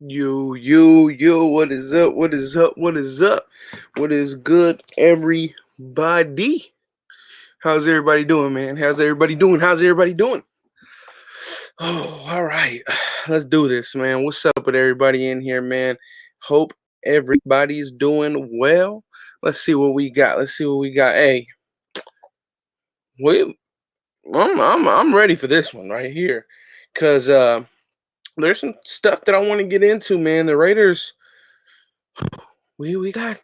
What is up? What is up? What is up? What is good, everybody? How's everybody doing, man? How's everybody doing? How's everybody doing? Oh, all right. Let's do this, man. What's up with everybody in here, man? Hope everybody's doing well. Let's see what we got. Let's see what we got. Hey, we, I'm ready for this one right here, cause there's some stuff that I want to get into, man. The Raiders, we got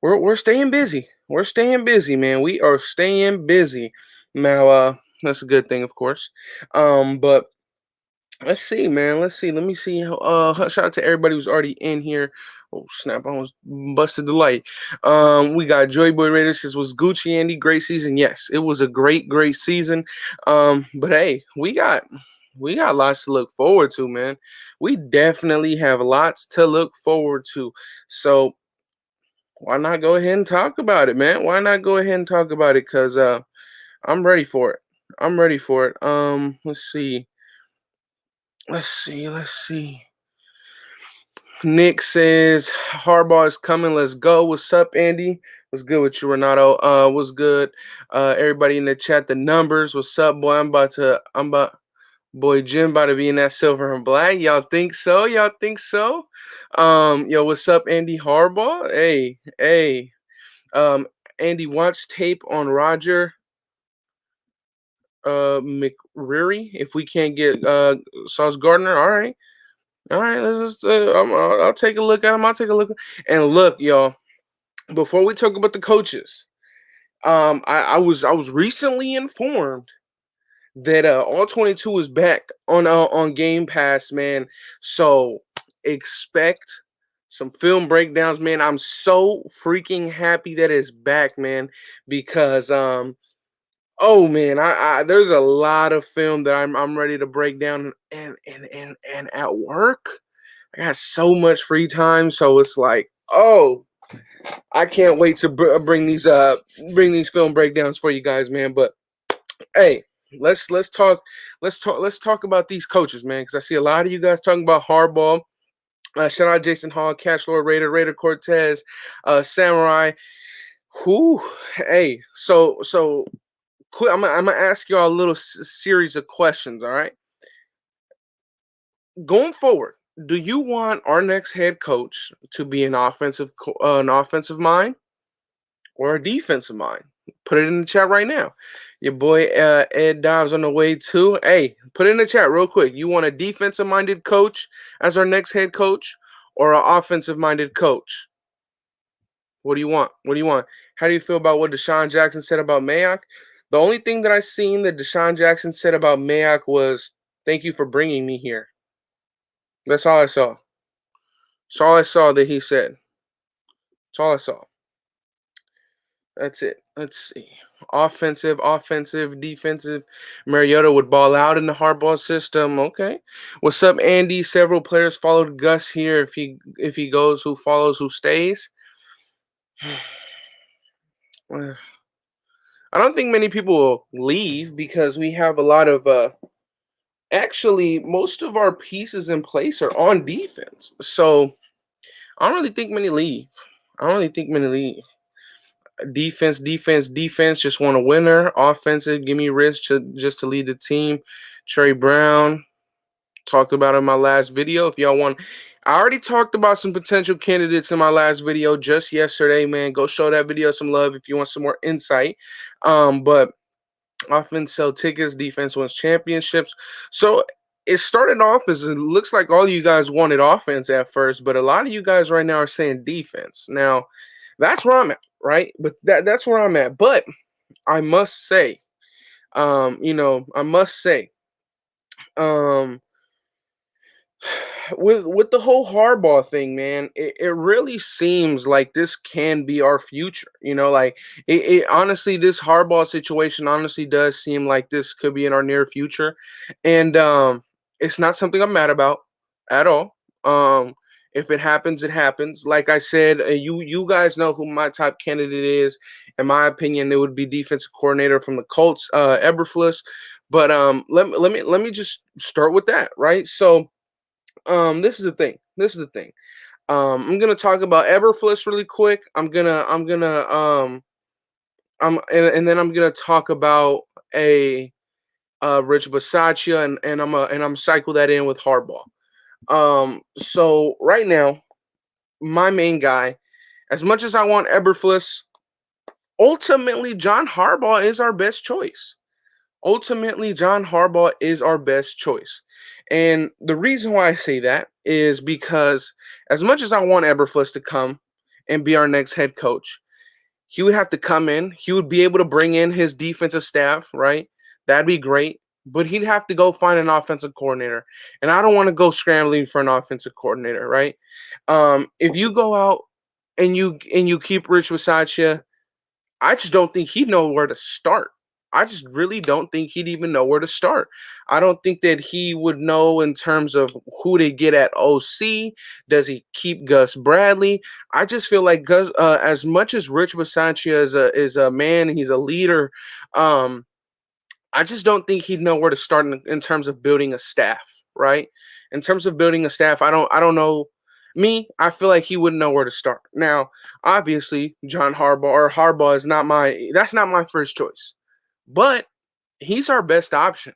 we're staying busy. We're staying busy, man. We are staying busy. Now, that's a good thing, of course. But let's see, man. Let's see. Let me see. Shout out to everybody who's already in here. Oh snap! I almost busted the light. We got Joy Boy Raiders. This was Gucci Andy. Great season. Yes, it was a great season. But hey, we got lots to look forward to, man. We definitely have lots to look forward to. So why not go ahead and talk about it, man? Why not go ahead and talk about it? Cause I'm ready for it. I'm ready for it. Let's see. Let's see. Nick says Harbaugh is coming. Let's go. What's up, Andy? What's good with you, Renato? What's good? Everybody in the chat, the numbers. What's up, boy? Boy, Jim about to be in that silver and black. Y'all think so? Y'all think so? Yo, what's up, Andy Harbaugh? Hey. Andy, watch tape on Roger McReary. If we can't get Sauce Gardner, all right. Let's just I'll take a look at him. I'll take a look. And look, y'all. Before we talk about the coaches, I was recently informed that all 22 is back on Game Pass, man. So expect some film breakdowns, man. I'm so freaking happy that it's back, man, because oh man, I there's a lot of film that I'm ready to break down, and at work I got so much free time, so it's like, oh, I can't wait to bring these film breakdowns for you guys, man. But hey, let's talk about these coaches, man, because I see a lot of you guys talking about Harbaugh. Shout out Jason Hall, Catch Lord Raider Cortez, Samurai. Who? Hey, so I'm gonna ask y'all a little series of questions. All right, going forward, do you want our next head coach to be an offensive mind or a defensive mind? Put it in the chat right now. Your boy Ed Dobbs on the way too. Hey, put it in the chat real quick. You want a defensive minded coach as our next head coach or an offensive minded coach? What do you want? What do you want? How do you feel about what Deshaun Jackson said about Mayock? The only thing that I seen that Deshaun Jackson said about Mayock was, "Thank you for bringing me here." That's all I saw. That's all I saw that he said. That's all I saw. That's it. Let's see. Offensive, defensive. Mariota would ball out in the hardball system. Okay. What's up, Andy? Several players followed Gus here. If he goes, who follows, who stays? I don't think many people will leave because we have a lot of actually most of our pieces in place are on defense. So I don't really think many leave. I don't really think many leave. Defense. Just want a winner. Offensive, give me Rich just to lead the team. Trey Brown, talked about in my last video. If y'all want, I already talked about some potential candidates in my last video just yesterday, man. Go show that video some love if you want some more insight. But offense sell tickets, defense wins championships. So it started off as it looks like all you guys wanted offense at first, but a lot of you guys right now are saying defense. Now, that's where I'm at, right? But that's where I'm at. But I must say, I must say, um, with the whole Harbaugh thing, man, it really seems like this can be our future. Like it honestly, this Harbaugh situation honestly does seem like this could be in our near future, and it's not something I'm mad about at all. If it happens, it happens. Like I said, you guys know who my top candidate is. In my opinion, it would be defensive coordinator from the Colts, Eberflus. But let me just start with that, right? So This is the thing. I'm gonna talk about Eberflus really quick. And then I'm gonna talk about a Rich Bisaccia, and I'm cycle that in with Harbaugh. So right now, my main guy, as much as I want Eberflus, ultimately John Harbaugh is our best choice. Ultimately, John Harbaugh is our best choice. And the reason why I say that is because as much as I want Eberflus to come and be our next head coach, he would have to come in. He would be able to bring in his defensive staff, right? That'd be great. But he'd have to go find an offensive coordinator. And I don't want to go scrambling for an offensive coordinator, right? If you go out and you keep Rich Bisaccia, I just don't think he'd know where to start. I just really don't think he'd even know where to start. I don't think that he would know in terms of who to get at OC. Does he keep Gus Bradley? I just feel like Gus, as much as Rich Bisaccia is a man, he's a leader. Um, I just don't think he'd know where to start in terms of building a staff, right? In terms of building a staff, I don't know. Me, I feel like he wouldn't know where to start. Now, obviously, John Harbaugh or Harbaugh is not that's not my first choice. But he's our best option.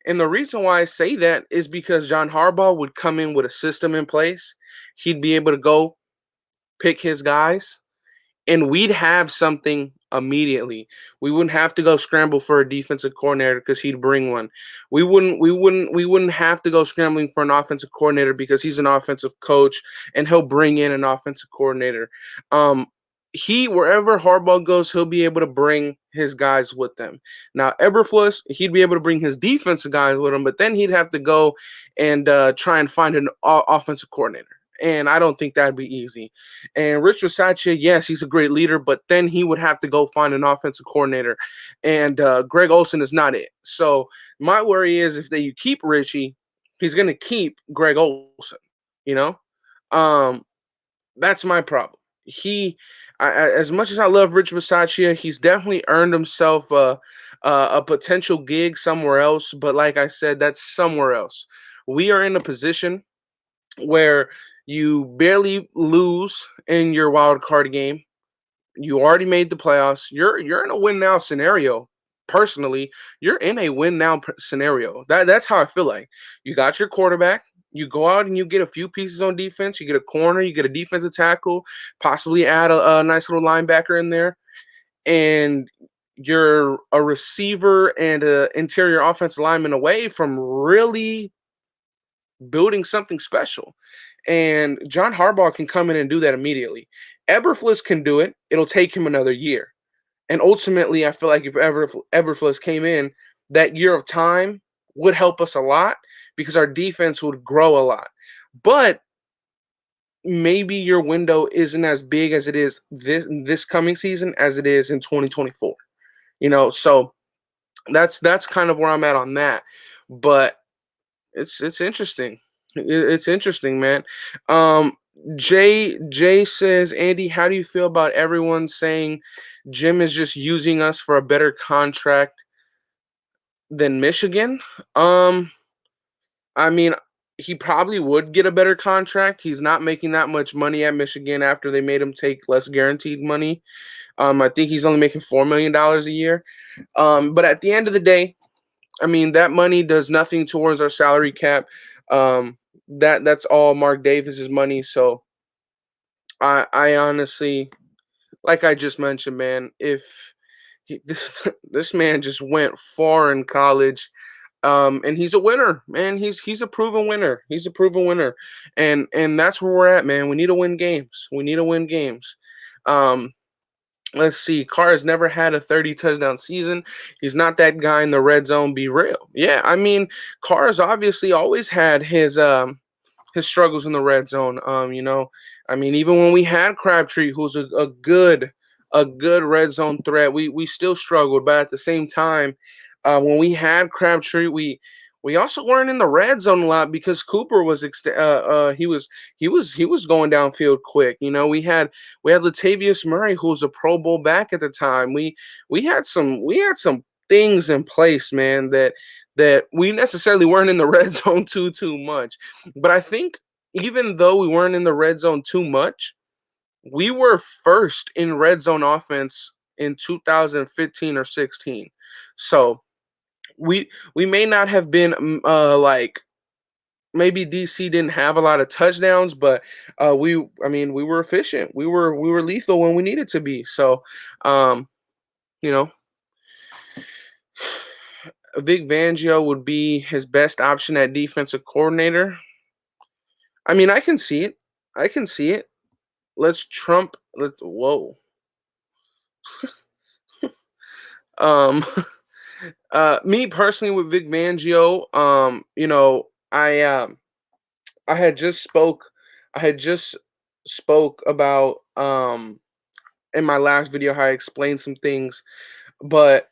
And the reason why I say that is because John Harbaugh would come in with a system in place. He'd be able to go pick his guys, and we'd have something immediately. We wouldn't have to go scramble for a defensive coordinator because he'd bring one. We wouldn't have to go scrambling for an offensive coordinator because he's an offensive coach and he'll bring in an offensive coordinator. Um he wherever Harbaugh goes, he'll be able to bring his guys with them. Now, Eberflus, he'd be able to bring his defensive guys with him, but then he'd have to go and try and find an offensive coordinator. And I don't think that'd be easy. And Rich Bisaccia, yes, he's a great leader, but then he would have to go find an offensive coordinator. And Greg Olson is not it. So my worry is if you keep Richie, he's going to keep Greg Olson. You know, um, that's my problem. As much as I love Rich Bisaccia, he's definitely earned himself a potential gig somewhere else. But like I said, that's somewhere else. We are in a position where you barely lose in your wild card game. You already made the playoffs. You're in a win now scenario. Personally, you're in a win now scenario. That's how I feel like. You got your quarterback. You go out and you get a few pieces on defense. You get a corner. You get a defensive tackle. Possibly add a nice little linebacker in there, and you're a receiver and an interior offensive lineman away from really building something special. And John Harbaugh can come in and do that immediately. Eberflus can do it. It'll take him another year. And ultimately, I feel like if Eberflus came in, that year of time would help us a lot because our defense would grow a lot. But maybe your window isn't as big as it is this coming season as it is in 2024. So that's kind of where I'm at on that. But it's interesting. It's interesting, man. Um, Jay says, Andy, how do you feel about everyone saying Jim is just using us for a better contract than Michigan? I mean, he probably would get a better contract. He's not making that much money at Michigan after they made him take less guaranteed money. I think he's only making $4 million a year. But at the end of the day, I mean, that money does nothing towards our salary cap. That's all Mark Davis's money. So I honestly, like I just mentioned, man, if this man just went far in college, and he's a winner, man. He's a proven winner. He's a proven winner, and that's where we're at, man. We need to win games. We need to win games. Um, Let's see. Carr has never had a 30 touchdown season. He's not that guy in the red zone. Be real. Yeah, I mean, Carr has obviously always had his struggles in the red zone. I mean, even when we had Crabtree, who's a good red zone threat, we still struggled. But at the same time, when we had Crabtree, we also weren't in the red zone a lot because Cooper was he was going downfield quick. We had Latavius Murray, who was a Pro Bowl back at the time. We had some things in place, man, that we necessarily weren't in the red zone too much. But I think even though we weren't in the red zone too much, we were first in red zone offense in 2015 or 16. So we may not have been like maybe DC didn't have a lot of touchdowns, but we were efficient. We were lethal when we needed to be. So um, you know, Vic Fangio would be his best option at defensive coordinator. I mean, I can see it. I can see it. Let's Trump. Let Whoa. Um, Me personally with Vic Fangio, I had just spoke. I had just spoke about in my last video how I explained some things. But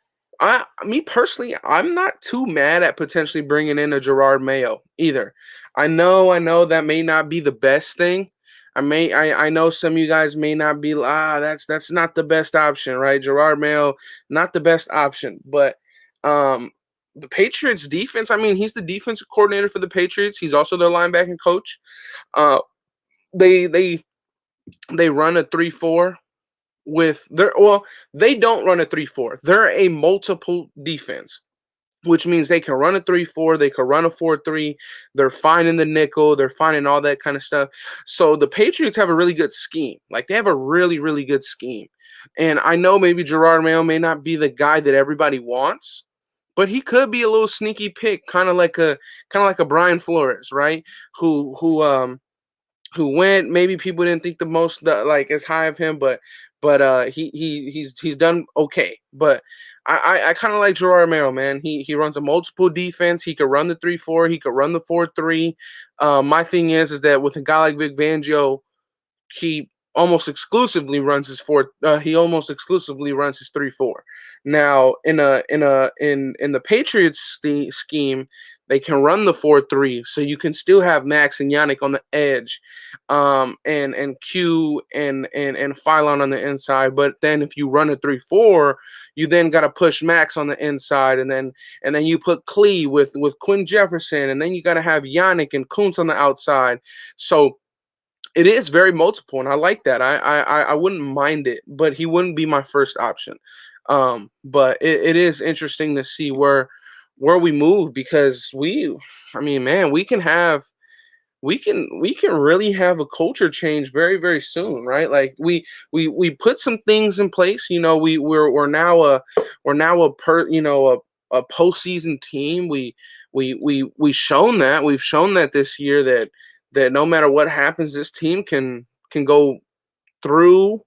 me personally, I'm not too mad at potentially bringing in a Gerard Mayo either. I know that may not be the best thing. I know some of you guys may not be that's not the best option, right? Gerard Mayo, not the best option, but um, the Patriots defense. I mean, he's the defensive coordinator for the Patriots. He's also their linebacking coach. Uh, they they they run a 3-4 with their well, they don't run a 3-4. They're a multiple defense, which means they can run a 3-4, they can run a 4-3. They're fine in the nickel, they're fine in all that kind of stuff. So the Patriots have a really good scheme. Like they have a really, really good scheme. And I know maybe Gerard Mayo may not be the guy that everybody wants, but he could be a little sneaky pick, kind of like a Brian Flores, right? Who went. Maybe people didn't think like as high of him, but he's done okay. But I kind of like Gerard Romero, man. He runs a multiple defense. He could run the 3-4. He could run the 4-3. My thing is that with a guy like Vic Fangio, he he almost exclusively runs his 3-4. Now in the Patriots scheme, they can run the 4-3, so you can still have Max and Yannick on the edge, and Q and Phylon on the inside. But then if you run a 3-4, you then got to push Max on the inside, and then you put Klee with Quinn Jefferson, and then you got to have Yannick and Kuntz on the outside. So it is very multiple, and I like that. I wouldn't mind it, but he wouldn't be my first option. But it is interesting to see where we move, because I mean, man, we can really have a culture change very, very soon, right? Like we put some things in place. We're now a postseason team. We've shown that this year that no matter what happens, this team can go through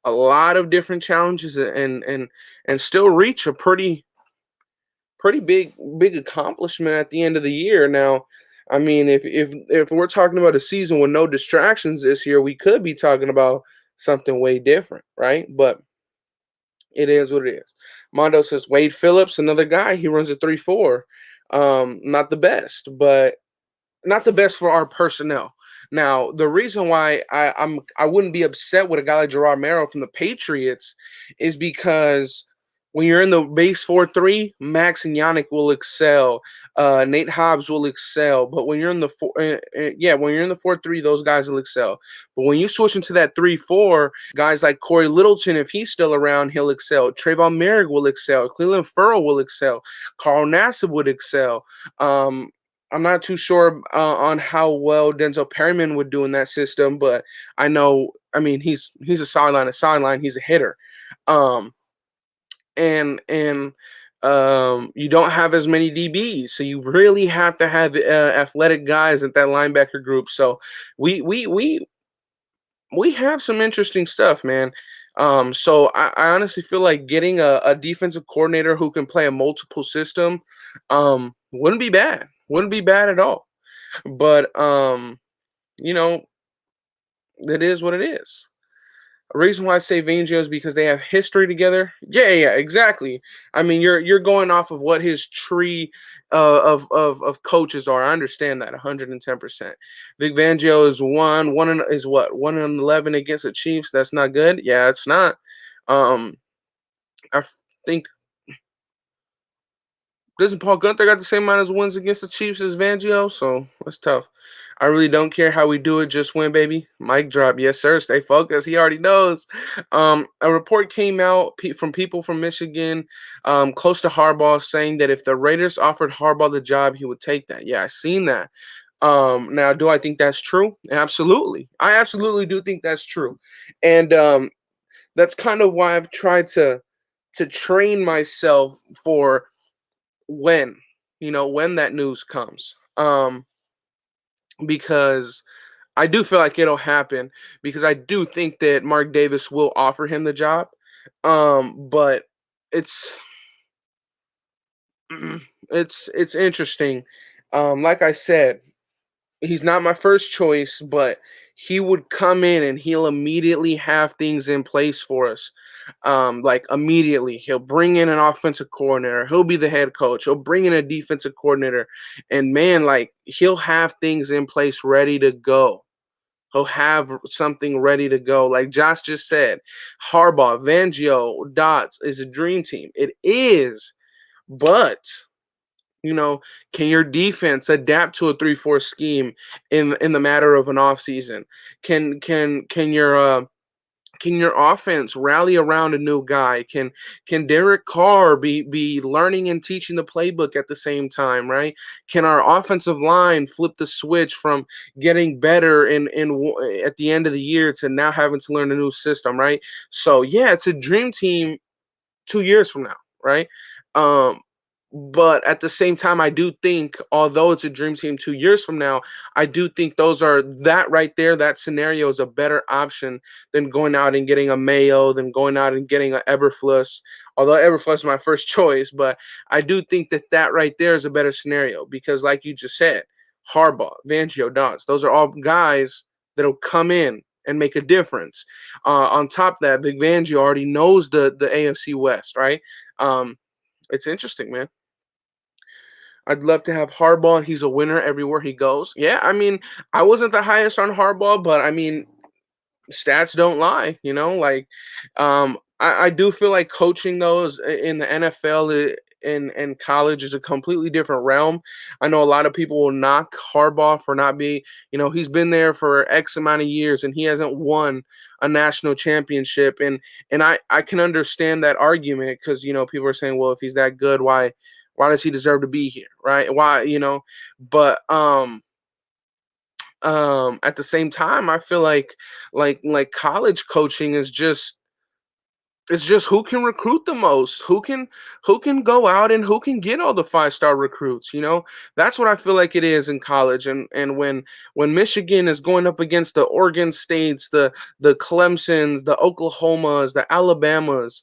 a lot of different challenges and still reach a pretty big accomplishment at the end of the year. Now, I mean, if we're talking about a season with no distractions this year, we could be talking about something way different, right? But it is what it is. Mondo says Wade Phillips, another guy, he runs a 3-4. Not the best, but not the best for our personnel. Now, the reason why I wouldn't be upset with a guy like Gerard Mero from the Patriots is because when you're in the base 4-3, Max and Yannick will excel. Nate Hobbs will excel. But when you're in the when you're in the 4-3, those guys will excel. But when you switch into that 3-4, guys like Corey Littleton, if he's still around, he'll excel. Trayvon Merrick will excel. Cleveland Furrow will excel. Carl Nassib would excel. I'm not too sure on how well Denzel Perryman would do in that system, but I know, I mean, he's a sideline. He's a hitter. Um, and you don't have as many DBs, so you really have to have athletic guys at that linebacker group. So we we we we have some interesting stuff, man. So I honestly feel like getting a defensive coordinator who can play a multiple system wouldn't be bad. Wouldn't be bad at all. But you know, it is what it is. A reason why I say Vangio is because they have history together. Yeah, exactly. I mean, you're going off of what his tree of coaches are. I understand that 110%. Vic Vangio is what 1-11 against the Chiefs. That's not good. Yeah, it's not. Um, I think Doesn't Paul Gunther got the same amount of wins against the Chiefs as Fangio? So that's tough. I really don't care how we do it. Just win, baby. Mic drop. Yes, sir. Stay focused. He already knows. A report came out from people from Michigan, close to Harbaugh, saying that if the Raiders offered Harbaugh the job, he would take that. Yeah, I seen that. Now, do I think that's true? Absolutely. I absolutely do think that's true. And that's kind of why I've tried to train myself for when, when that news comes. Because I do feel like it'll happen because I do think that Mark Davis will offer him the job. But it's it's interesting. Like I said, he's not my first choice, but he would come in and he'll immediately have things in place for us. Like immediately, he'll bring in an offensive coordinator. He'll be the head coach. He'll bring in a defensive coordinator, and man, like he'll have things in place ready to go. He'll have something ready to go. Like Josh just said, Harbaugh, Fangio, Dots is a dream team. It is, but you know, can your defense adapt to a 3-4 scheme in the matter of an offseason? Can your offense rally around a new guy? Can Derek Carr be learning and teaching the playbook at the same time, right? Can our offensive line flip the switch from getting better at the end of the year to now having to learn a new system, right? So yeah, it's a dream team 2 years from now, right? Um, but at the same time, I do think, although it's a dream team 2 years from now, I do think that right there, that scenario is a better option than going out and getting a Mayo, than going out and getting a Eberflus. Although Eberflus is my first choice, but I do think that right there is a better scenario because, like you just said, Harbaugh, Fangio, Dodds, those are all guys that'll come in and make a difference. On top of that, Big Fangio already knows the AFC West, right? Um, it's interesting, man. I'd love to have Harbaugh, and he's a winner everywhere he goes. Yeah, I mean, I wasn't the highest on Harbaugh, but I mean, stats don't lie, like I do feel like coaching those in the NFL and college is a completely different realm. I know a lot of people will knock Harbaugh for not being, he's been there for X amount of years and he hasn't won a national championship. And I can understand that argument because people are saying, well, if he's that good, why does he deserve to be here? Right. Why, but at the same time I feel like college coaching is just it's just who can recruit the most, who can go out and who can get all the 5-star recruits. That's what I feel like it is in college. And when Michigan is going up against the Oregon States, the Clemsons, the Oklahomas, the Alabamas,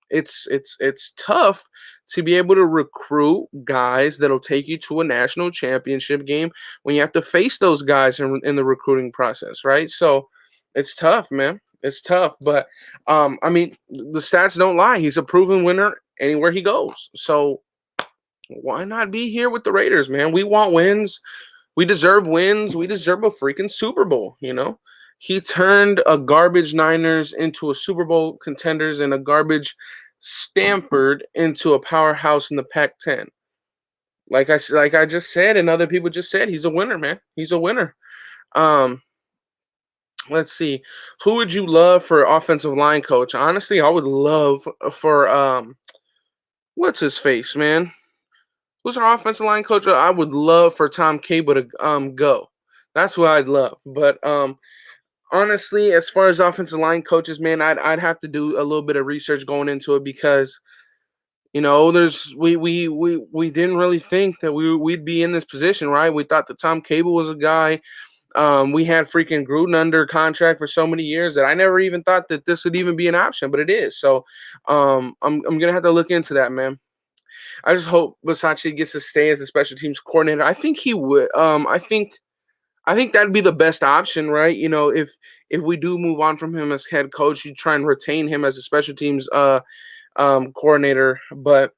it's tough to be able to recruit guys that'll take you to a national championship game when you have to face those guys in the recruiting process, right? So it's tough, man. It's tough, but I mean, the stats don't lie. He's a proven winner anywhere he goes. So why not be here with the Raiders, man? We want wins. We deserve wins. We deserve a freaking Super Bowl. He turned a garbage Niners into a Super Bowl contenders and a garbage Stanford into a powerhouse in the Pac-10. Like I just said, and other people just said, he's a winner, man. He's a winner. Um, let's see. Who would you love for offensive line coach? Honestly, I would love for what's his face, man? Who's our offensive line coach? I would love for Tom Cable to go. That's what I'd love. But honestly, as far as offensive line coaches, man, I'd have to do a little bit of research going into it because there's we didn't really think that we'd be in this position, right? We thought that Tom Cable was a guy. We had freaking Gruden under contract for so many years that I never even thought that this would even be an option, but it is. So I'm gonna have to look into that, man. I just hope Versace gets to stay as a special teams coordinator. I think he would. I think that'd be the best option, right? If we do move on from him as head coach, you try and retain him as a special teams coordinator. But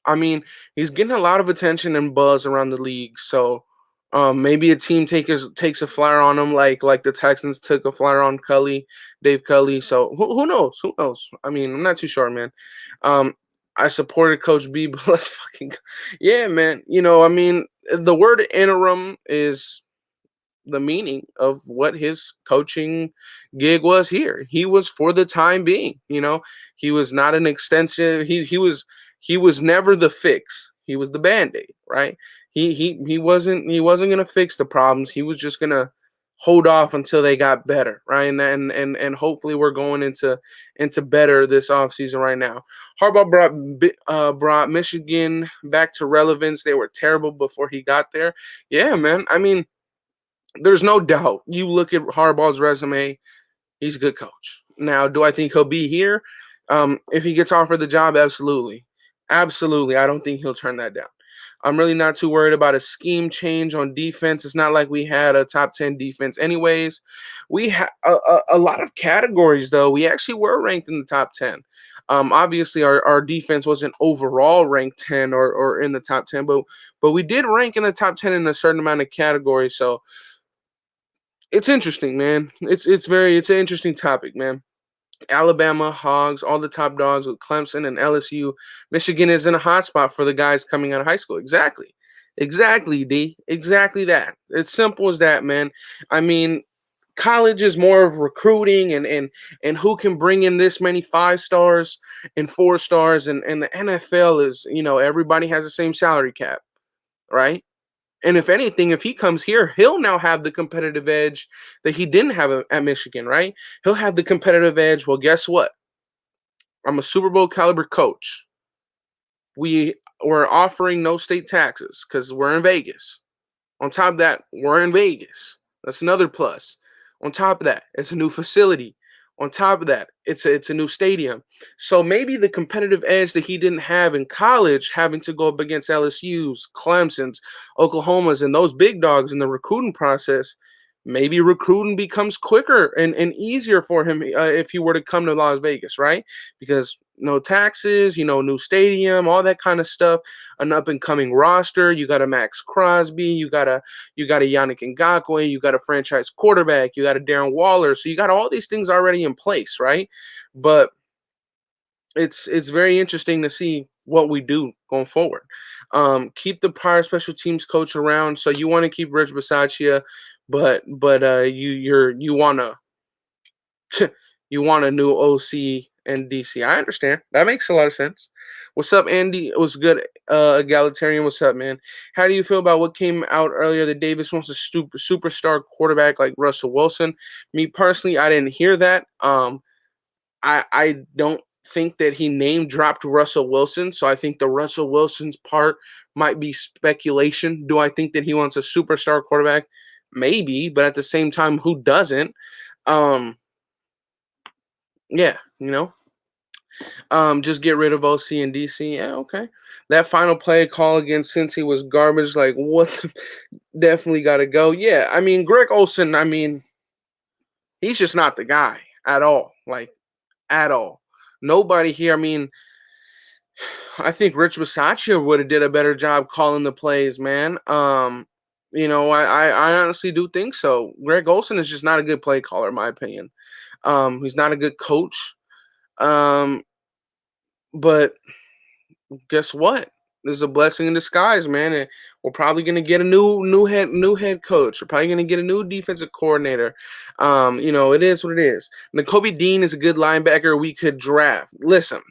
I mean, he's getting a lot of attention and buzz around the league. So maybe a team takes a flyer on him, like the Texans took a flyer on Dave Cully. So who knows? Who knows? I mean, I'm not too sure, man. Um, I supported Coach B, but let's fucking go. Yeah, man. I mean, the word interim is the meaning of what his coaching gig was here. He was for the time being. He was not an extension. He was never the fix. He was the band-aid, right? He wasn't gonna fix the problems. He was just gonna hold off until they got better, right? And hopefully we're going into better this offseason right now. Harbaugh brought Michigan back to relevance. They were terrible before he got there. Yeah, man. I mean, there's no doubt. You look at Harbaugh's resume, he's a good coach. Now, do I think he'll be here? If he gets offered the job, absolutely. Absolutely. I don't think he'll turn that down. I'm really not too worried about a scheme change on defense. It's not like we had a top 10 defense, anyways. We had a lot of categories, though. We actually were ranked in the top 10. Obviously, our defense wasn't overall ranked 10 or in the top 10, but we did rank in the top 10 in a certain amount of categories. So, it's interesting, man. It's an interesting topic, man. Alabama, Hogs, all the top dogs with Clemson and LSU. Michigan is in a hot spot for the guys coming out of high school. Exactly. Exactly, D. Exactly that. It's simple as that, man. I mean, college is more of recruiting and who can bring in this many 5 stars and 4 stars, and the NFL is, everybody has the same salary cap, right? And if anything, if he comes here, he'll now have the competitive edge that he didn't have at Michigan, right? He'll have the competitive edge. Well, guess what? I'm a Super Bowl caliber coach. We're offering no state taxes because we're in Vegas. On top of that, we're in Vegas. That's another plus. On top of that, it's a new facility. On top of that, it's a new stadium. So maybe the competitive edge that he didn't have in college, having to go up against LSU's, Clemson's, Oklahoma's, and those big dogs in the recruiting process, maybe recruiting becomes quicker and easier for him if he were to come to Las Vegas, right? Because no taxes, new stadium, all that kind of stuff, an up and coming roster. You got a Max Crosby, you got a Yannick Ngakoue, you got a franchise quarterback, you got a Darren Waller. So you got all these things already in place, right? But it's very interesting to see what we do going forward. Keep the prior special teams coach around. So you want to keep Rich Bisaccia, but you wanna you want a new OC and DC. I understand. That makes a lot of sense. What's up, Andy? It was good. Egalitarian, what's up, man? How do you feel about what came out earlier that Davis wants a superstar quarterback like Russell Wilson? Me personally, I didn't hear that. I don't think that he name dropped Russell Wilson, so I think the Russell Wilson's part might be speculation. Do I think that he wants a superstar quarterback? Maybe, but at the same time, who doesn't? Um, yeah, just get rid of OC and DC. Yeah, okay. That final play call against Cincy was garbage. Like, what? Definitely got to go. Yeah, I mean, Greg Olson, I mean, he's just not the guy at all. Like, at all. Nobody here. I mean, I think Rich Bisaccia would have did a better job calling the plays, man. I honestly do think so. Greg Olson is just not a good play caller, in my opinion. He's not a good coach. But guess what? There's a blessing in disguise, man. And we're probably gonna get a new head coach. We're probably gonna get a new defensive coordinator. It is what it is. Nakobe Dean is a good linebacker we could draft. Listen,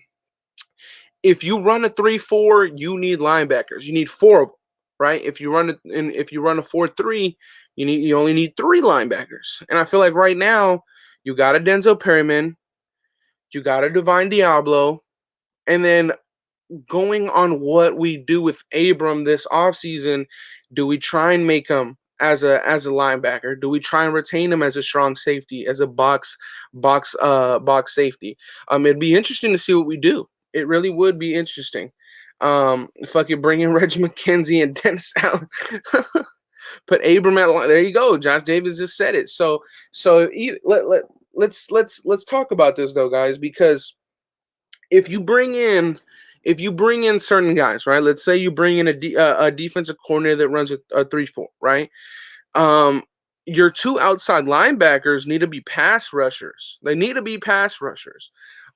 if you run a 3-4, you need linebackers. You need 4 of them, right? If you run a 4-3, you only need 3 linebackers. And I feel like right now you got a Denzel Perryman, you got a Divine Diablo, and then going on what we do with Abram this offseason, do we try and make him as a linebacker? Do we try and retain him as a strong safety, as a box safety? It'd be interesting to see what we do. It really would be interesting. If I could bring in Reggie McKenzie and Dennis Allen, put Abram at line. There you go. Josh Davis just said it. So let's talk about this though, guys, because if you bring in certain guys, right? Let's say you bring in a defensive coordinator that runs a 3-4, right? Your 2 outside linebackers need to be pass rushers. They need to be pass rushers.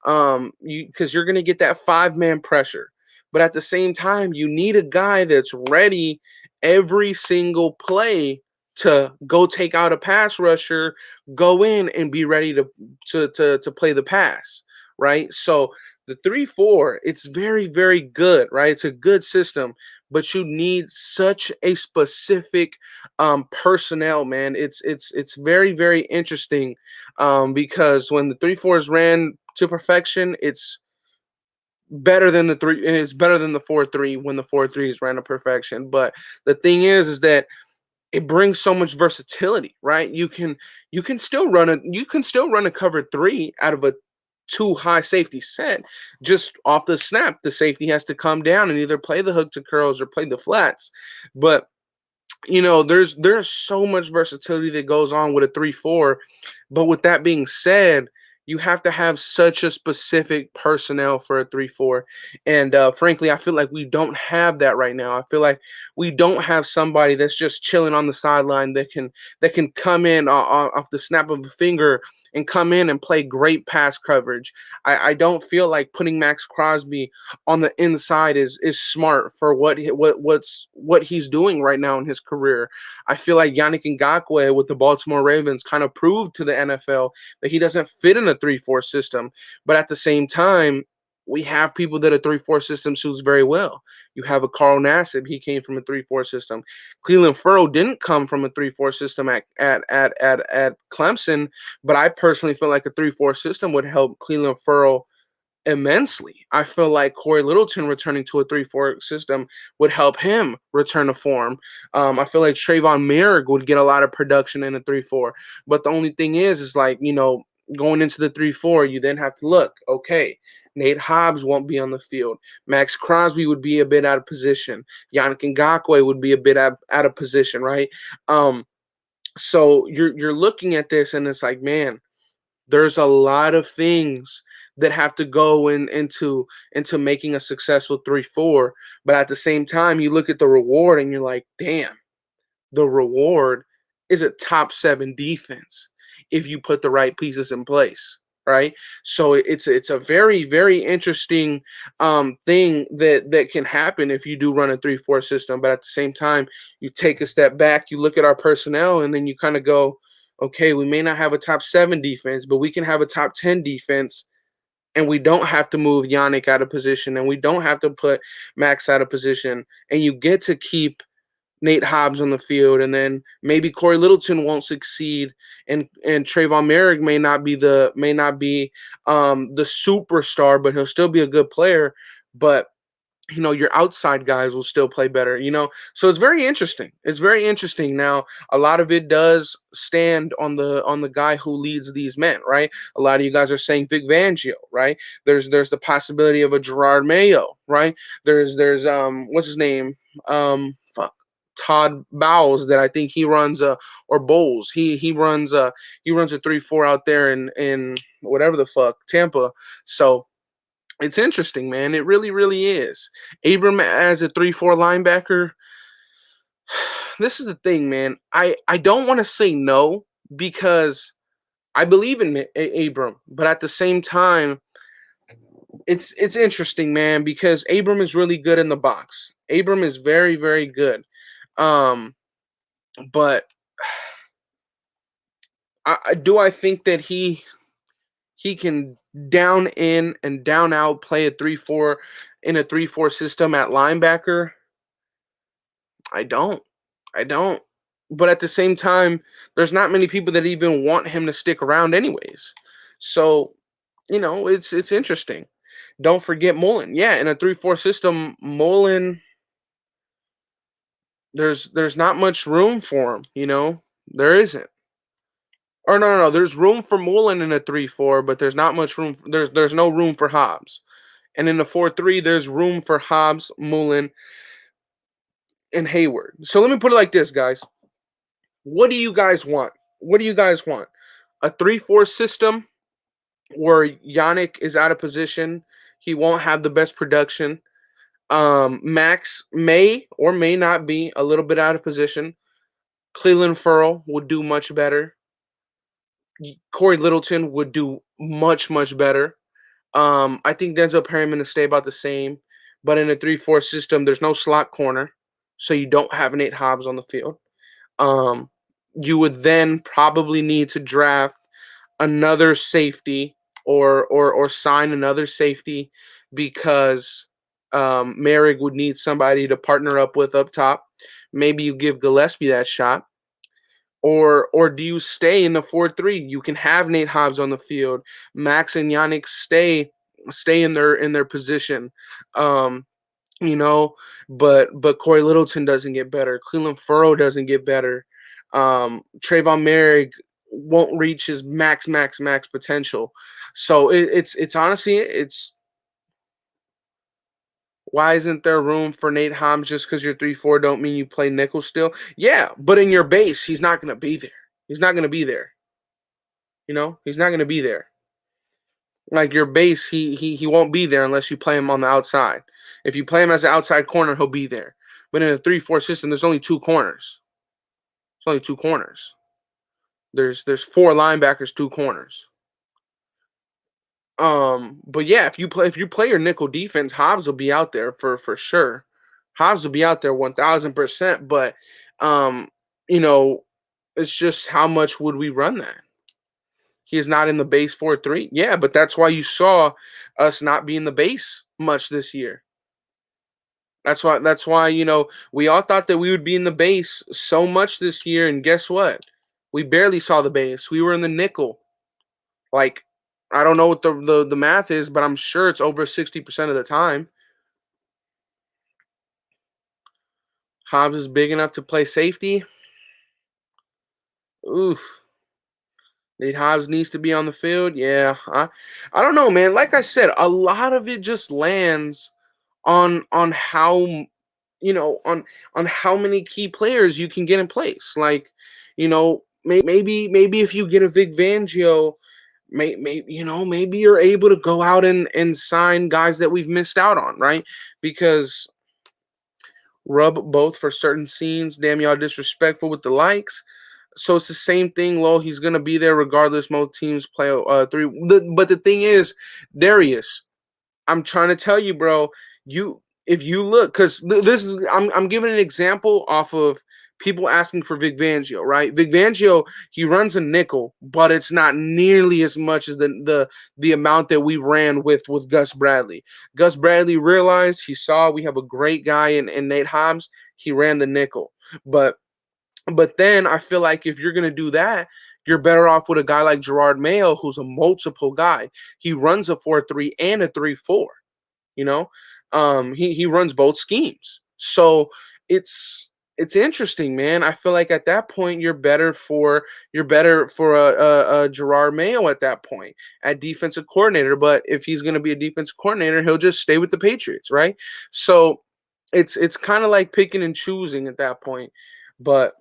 You because you're gonna get that 5-man pressure. But at the same time, you need a guy that's ready every single play to go take out a pass rusher, go in and be ready to play the pass, right? So the 3-4, it's very, very good, right? It's a good system, but you need such a specific personnel, man. It's very, very interesting because when the 3-4 is ran to perfection, it's better than the 4-3 when the 4-3 is ran to perfection. But the thing is that it brings so much versatility, right? You can still run a cover 3 out of a too high safety set. Just off the snap, the safety has to come down and either play the hook to curls or play the flats. But there's so much versatility that goes on with a 3-4. But with that being said, you have to have such a specific personnel for a 3-4. And frankly, I feel like we don't have that right now. I feel like we don't have somebody that's just chilling on the sideline that can come in off the snap of a finger and come in and play great pass coverage. I don't feel like putting Max Crosby on the inside is smart for what he's doing right now in his career. I feel like Yannick Ngakoue with the Baltimore Ravens kind of proved to the NFL that he doesn't fit in a 3-4 system. But at the same time, we have people that a 3-4 system suits very well. You have a Carl Nassib, he came from a 3-4 system. Cleveland Furrow didn't come from a 3-4 system at Clemson, but I personally feel like a 3-4 system would help Cleveland Furrow immensely. I feel like Corey Littleton returning to a 3-4 system would help him return to form. I feel like Trayvon Merrick would get a lot of production in a 3-4. But the only thing is like, going into the 3-4, you then have to look, okay, Nate Hobbs won't be on the field. Max Crosby would be a bit out of position. Yannick Ngakoue would be a bit out of position, right? So you're looking at this and it's like, man, there's a lot of things that have to go into making a successful 3-4. But at the same time, you look at the reward and you're like, damn, the reward is a top 7 defense if you put the right pieces in place, right? So it's a very, very interesting thing that can happen if you do run a 3-4 system. But at the same time, you take a step back, you look at our personnel, and then you kind of go, okay, we may not have a top 7 defense, but we can have a top 10 defense, and we don't have to move Yannick out of position, and we don't have to put Max out of position, and you get to keep Nate Hobbs on the field, and then maybe Corey Littleton won't succeed, and Trayvon Merrick may not be the superstar, but he'll still be a good player. But your outside guys will still play better. So it's very interesting. It's very interesting. Now, a lot of it does stand on the guy who leads these men, right? A lot of you guys are saying Vic Fangio, right? There's the possibility of a Gerard Mayo, right? There's what's his name? Fuck. Todd Bowles, that I think he runs or Bowles. He runs a 3-4 out there in whatever the fuck, Tampa. So it's interesting, man. It really, really is. Abram as a 3-4 linebacker. This is the thing, man. I don't want to say no because I believe in Abram, but at the same time, it's interesting, man, because Abram is really good in the box. Abram is very, very good. But I think that he can down in and down out play a 3-4 in a 3-4 system at linebacker? I don't. I don't. But at the same time, there's not many people that even want him to stick around anyways. So, it's interesting. Don't forget Mullen. Yeah, in a 3-4 system, Mullen, there's not much room for him. There isn't. Or no, there's room for Mullen in a 3-4, but there's not much room. There's no room for Hobbs. And in the 4-3, there's room for Hobbs, Mullen, and Hayward. So let me put it like this, guys. What do you guys want? What do you guys want? A 3-4 system where Yannick is out of position. He won't have the best production. Max may or may not be a little bit out of position. Cleveland Furrow would do much better. Corey Littleton would do much, much better. I think Denzel Perryman to stay about the same, but in a 3-4 system, there's no slot corner, so you don't have Nate Hobbs on the field. Um, you would then probably need to draft another safety or sign another safety because Merrick would need somebody to partner up with up top. Maybe you give Gillespie that shot. Or do you stay in the 4-3? You can have Nate Hobbs on the field. Max and Yannick stay in their position. Um, you know, but Corey Littleton doesn't get better. Cleveland Furrow doesn't get better. Trayvon Merrick won't reach his max potential. So it's honestly it's why isn't there room for Nate Hobbs just because you're 3-4 don't mean you play nickel still? Yeah, but in your base, he's not gonna be there. He's not gonna be there. He's not gonna be there. Like your base, he won't be there unless you play him on the outside. If you play him as an outside corner, he'll be there. But in a 3-4 system, there's only two corners. There's only two corners. There's four linebackers, two corners. But yeah, if you play your nickel defense, Hobbs will be out there for sure. Hobbs will be out there 1,000%. But um, you know, it's just how much would we run that? He is not in the base 4-3. Yeah, but that's why you saw us not be in the base much this year. That's why, we all thought that we would be in the base so much this year, and guess what? We barely saw the base. We were in the nickel. Like, I don't know what the math is, but I'm sure it's over 60% of the time. Hobbs is big enough to play safety. Oof. Nate Hobbs needs to be on the field. Yeah. I don't know, man. Like I said, a lot of it just lands on how on how many key players you can get in place. Like, maybe if you get a Vic Fangio, maybe you're able to go out and sign guys that we've missed out on, right? Because rub both for certain scenes, damn y'all disrespectful with the likes. So it's the same thing, Lo. He's gonna be there regardless. Most teams play three. But the thing is, Darius, I'm trying to tell you, bro. If you look, because this is, I'm giving an example off of people asking for Vic Fangio, right? Vic Fangio, he runs a nickel, but it's not nearly as much as the amount that we ran with Gus Bradley. Gus Bradley realized he saw we have a great guy in Nate Hobbs. He ran the nickel, but then I feel like if you're gonna do that, you're better off with a guy like Gerard Mayo, who's a multiple guy. He runs a 4-3 and a 3-4. You know, he runs both schemes. So it's interesting, man. I feel like at that point you're better for a Gerard Mayo at that point at defensive coordinator. But if he's gonna be a defensive coordinator, he'll just stay with the Patriots, right? So it's kind of like picking and choosing at that point. But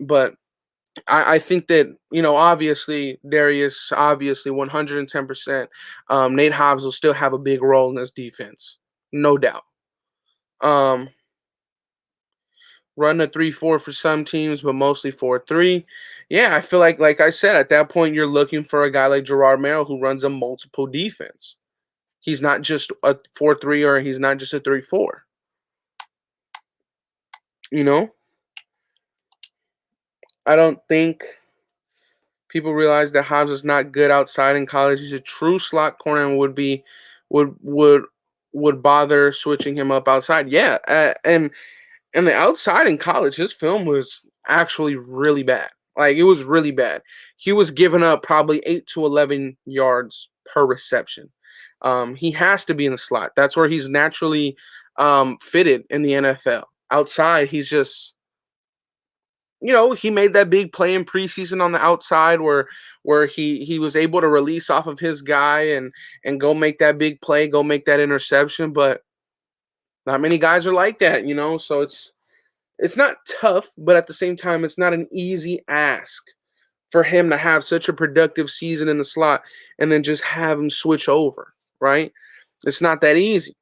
I think that, obviously, Darius, obviously 110%. Nate Hobbs will still have a big role in this defense, no doubt. Um, Run a 3-4 for some teams, but mostly 4-3. Yeah, I feel like I said, at that point, you're looking for a guy like Gerard Merrill who runs a multiple defense. He's not just a 4-3 or he's not just a 3-4. You know, I don't think people realize that Hobbs is not good outside in college. He's a true slot corner and would would would bother switching him up outside. Yeah, and the outside in college, his film was actually really bad. Like, it was really bad. He was giving up probably 8 to 11 yards per reception. He has to be in the slot. That's where he's naturally fitted in the NFL. Outside, he's just, he made that big play in preseason on the outside where he was able to release off of his guy and go make that big play, go make that interception. But not many guys are like that, So it's not tough, but at the same time, it's not an easy ask for him to have such a productive season in the slot and then just have him switch over, right? It's not that easy.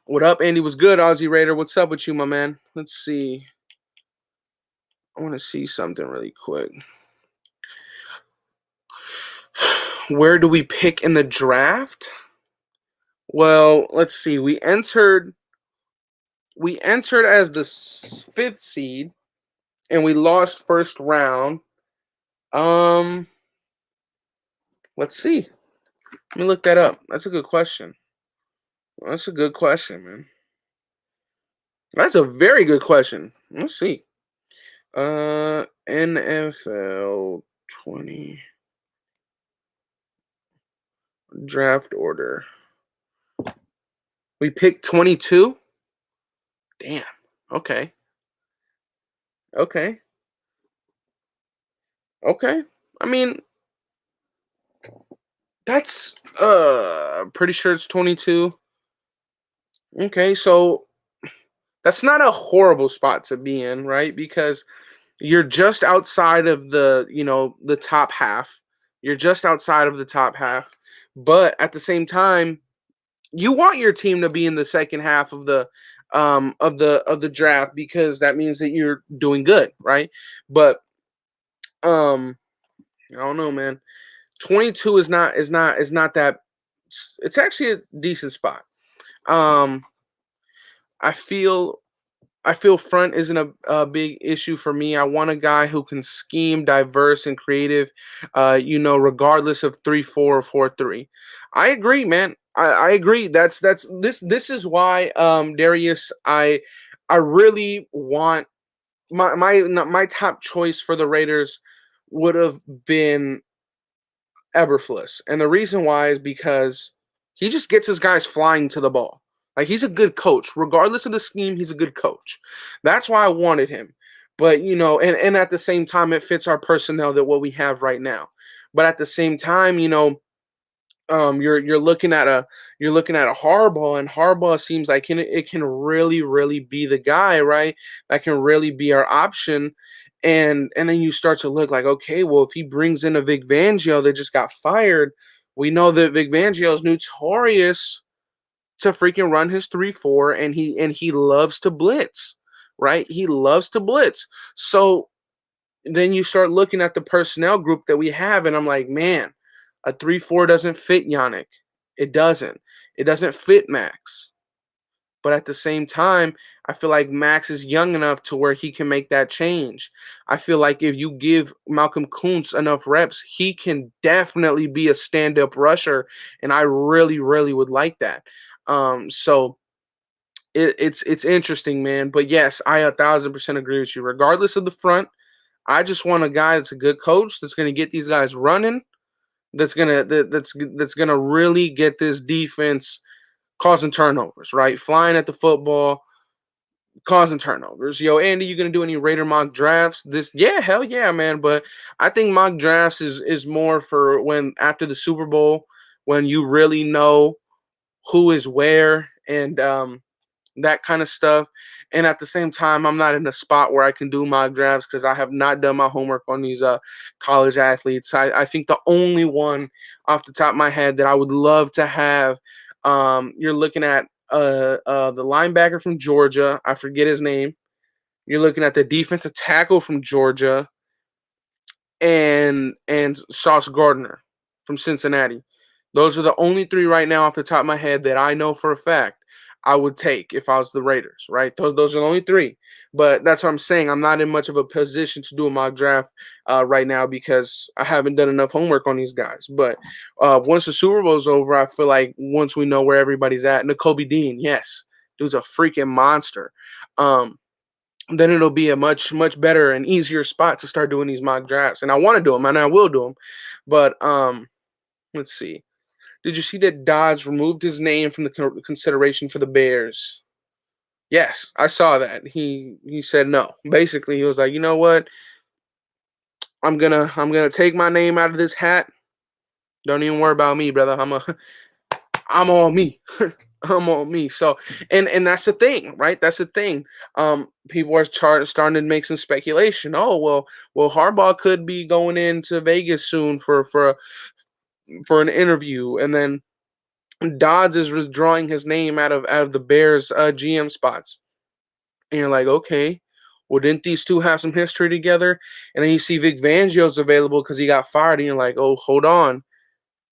What up, Andy? Was good, Aussie Raider? What's up with you, my man? Let's see. I want to see something really quick. Where do we pick in the draft? Well, let's see. We entered as the fifth seed, and we lost first round. Um, let's see. Let me look that up. That's a good question. That's a good question, man. That's a very good question. Let's see. NFL 20 draft order. We picked 22. Damn. Okay. Okay. Okay. I mean, that's pretty sure it's 22. Okay, so that's not a horrible spot to be in, right? Because you're just outside of the top half. You're just outside of the top half. But at the same time, you want your team to be in the second half of the draft because that means that you're doing good, right? But um I don't know, man. 22 is not that. It's actually a decent spot. Um I feel I feel front isn't a big issue for me. I want a guy who can scheme, diverse, and creative, regardless of 3-4 or 4-3. I agree, man. I agree. This is why, Darius, I really want my top choice for the Raiders would have been Eberflus. And the reason why is because he just gets his guys flying to the ball. Like, he's a good coach. Regardless of the scheme, he's a good coach. That's why I wanted him. But, and at the same time, it fits our personnel that what we have right now. But at the same time, you're looking at a Harbaugh, and Harbaugh seems like it can really really be the guy, right? That can really be our option, and then you start to look like, okay, well, if he brings in a Vic Fangio that just got fired, we know that Vic Fangio is notorious to freaking run his 3-4, and he loves to blitz, right? He loves to blitz. So then you start looking at the personnel group that we have, and I'm like, man, a 3-4 doesn't fit Yannick. It doesn't. It doesn't fit Max. But at the same time, I feel like Max is young enough to where he can make that change. I feel like if you give Malcolm Kuntz enough reps, he can definitely be a stand-up rusher, and I really, really would like that. So it's interesting, man. But yes, I 1,000% agree with you. Regardless of the front, I just want a guy that's a good coach that's going to get these guys running. That's gonna really get this defense causing turnovers, right? Flying at the football, causing turnovers. Yo, Andy, you gonna do any Raider mock drafts? Yeah, hell yeah, man. But I think mock drafts is more for when after the Super Bowl, when you really know who is where, and that kind of stuff. And at the same time, I'm not in a spot where I can do mock drafts because I have not done my homework on these college athletes. I think the only one off the top of my head that I would love to have, you're looking at the linebacker from Georgia. I forget his name. You're looking at the defensive tackle from Georgia, and Sauce Gardner from Cincinnati. Those are the only three right now off the top of my head that I know for a fact I would take if I was the Raiders, right? Those are the only three. But that's what I'm saying. I'm not in much of a position to do a mock draft right now because I haven't done enough homework on these guys. But once the Super Bowl's over, I feel like once we know where everybody's at, Nakobe Dean, yes, dude's a freaking monster. Then it'll be a much much better and easier spot to start doing these mock drafts. And I want to do them, and I will do them. But let's see. Did you see that Dodds removed his name from the consideration for the Bears? Yes, I saw that. He said no. Basically, he was like, you know what? I'm gonna take my name out of this hat. Don't even worry about me, brother. I'm all me. I'm all me. So, and that's the thing, right? That's the thing. People are starting to make some speculation. Oh, well, Harbaugh could be going into Vegas soon for an interview, and then Dodds is withdrawing his name out of the Bears GM spots. And you're like, okay, well, didn't these two have some history together? And then you see Vic Fangio's available because he got fired, and you're like, oh, hold on,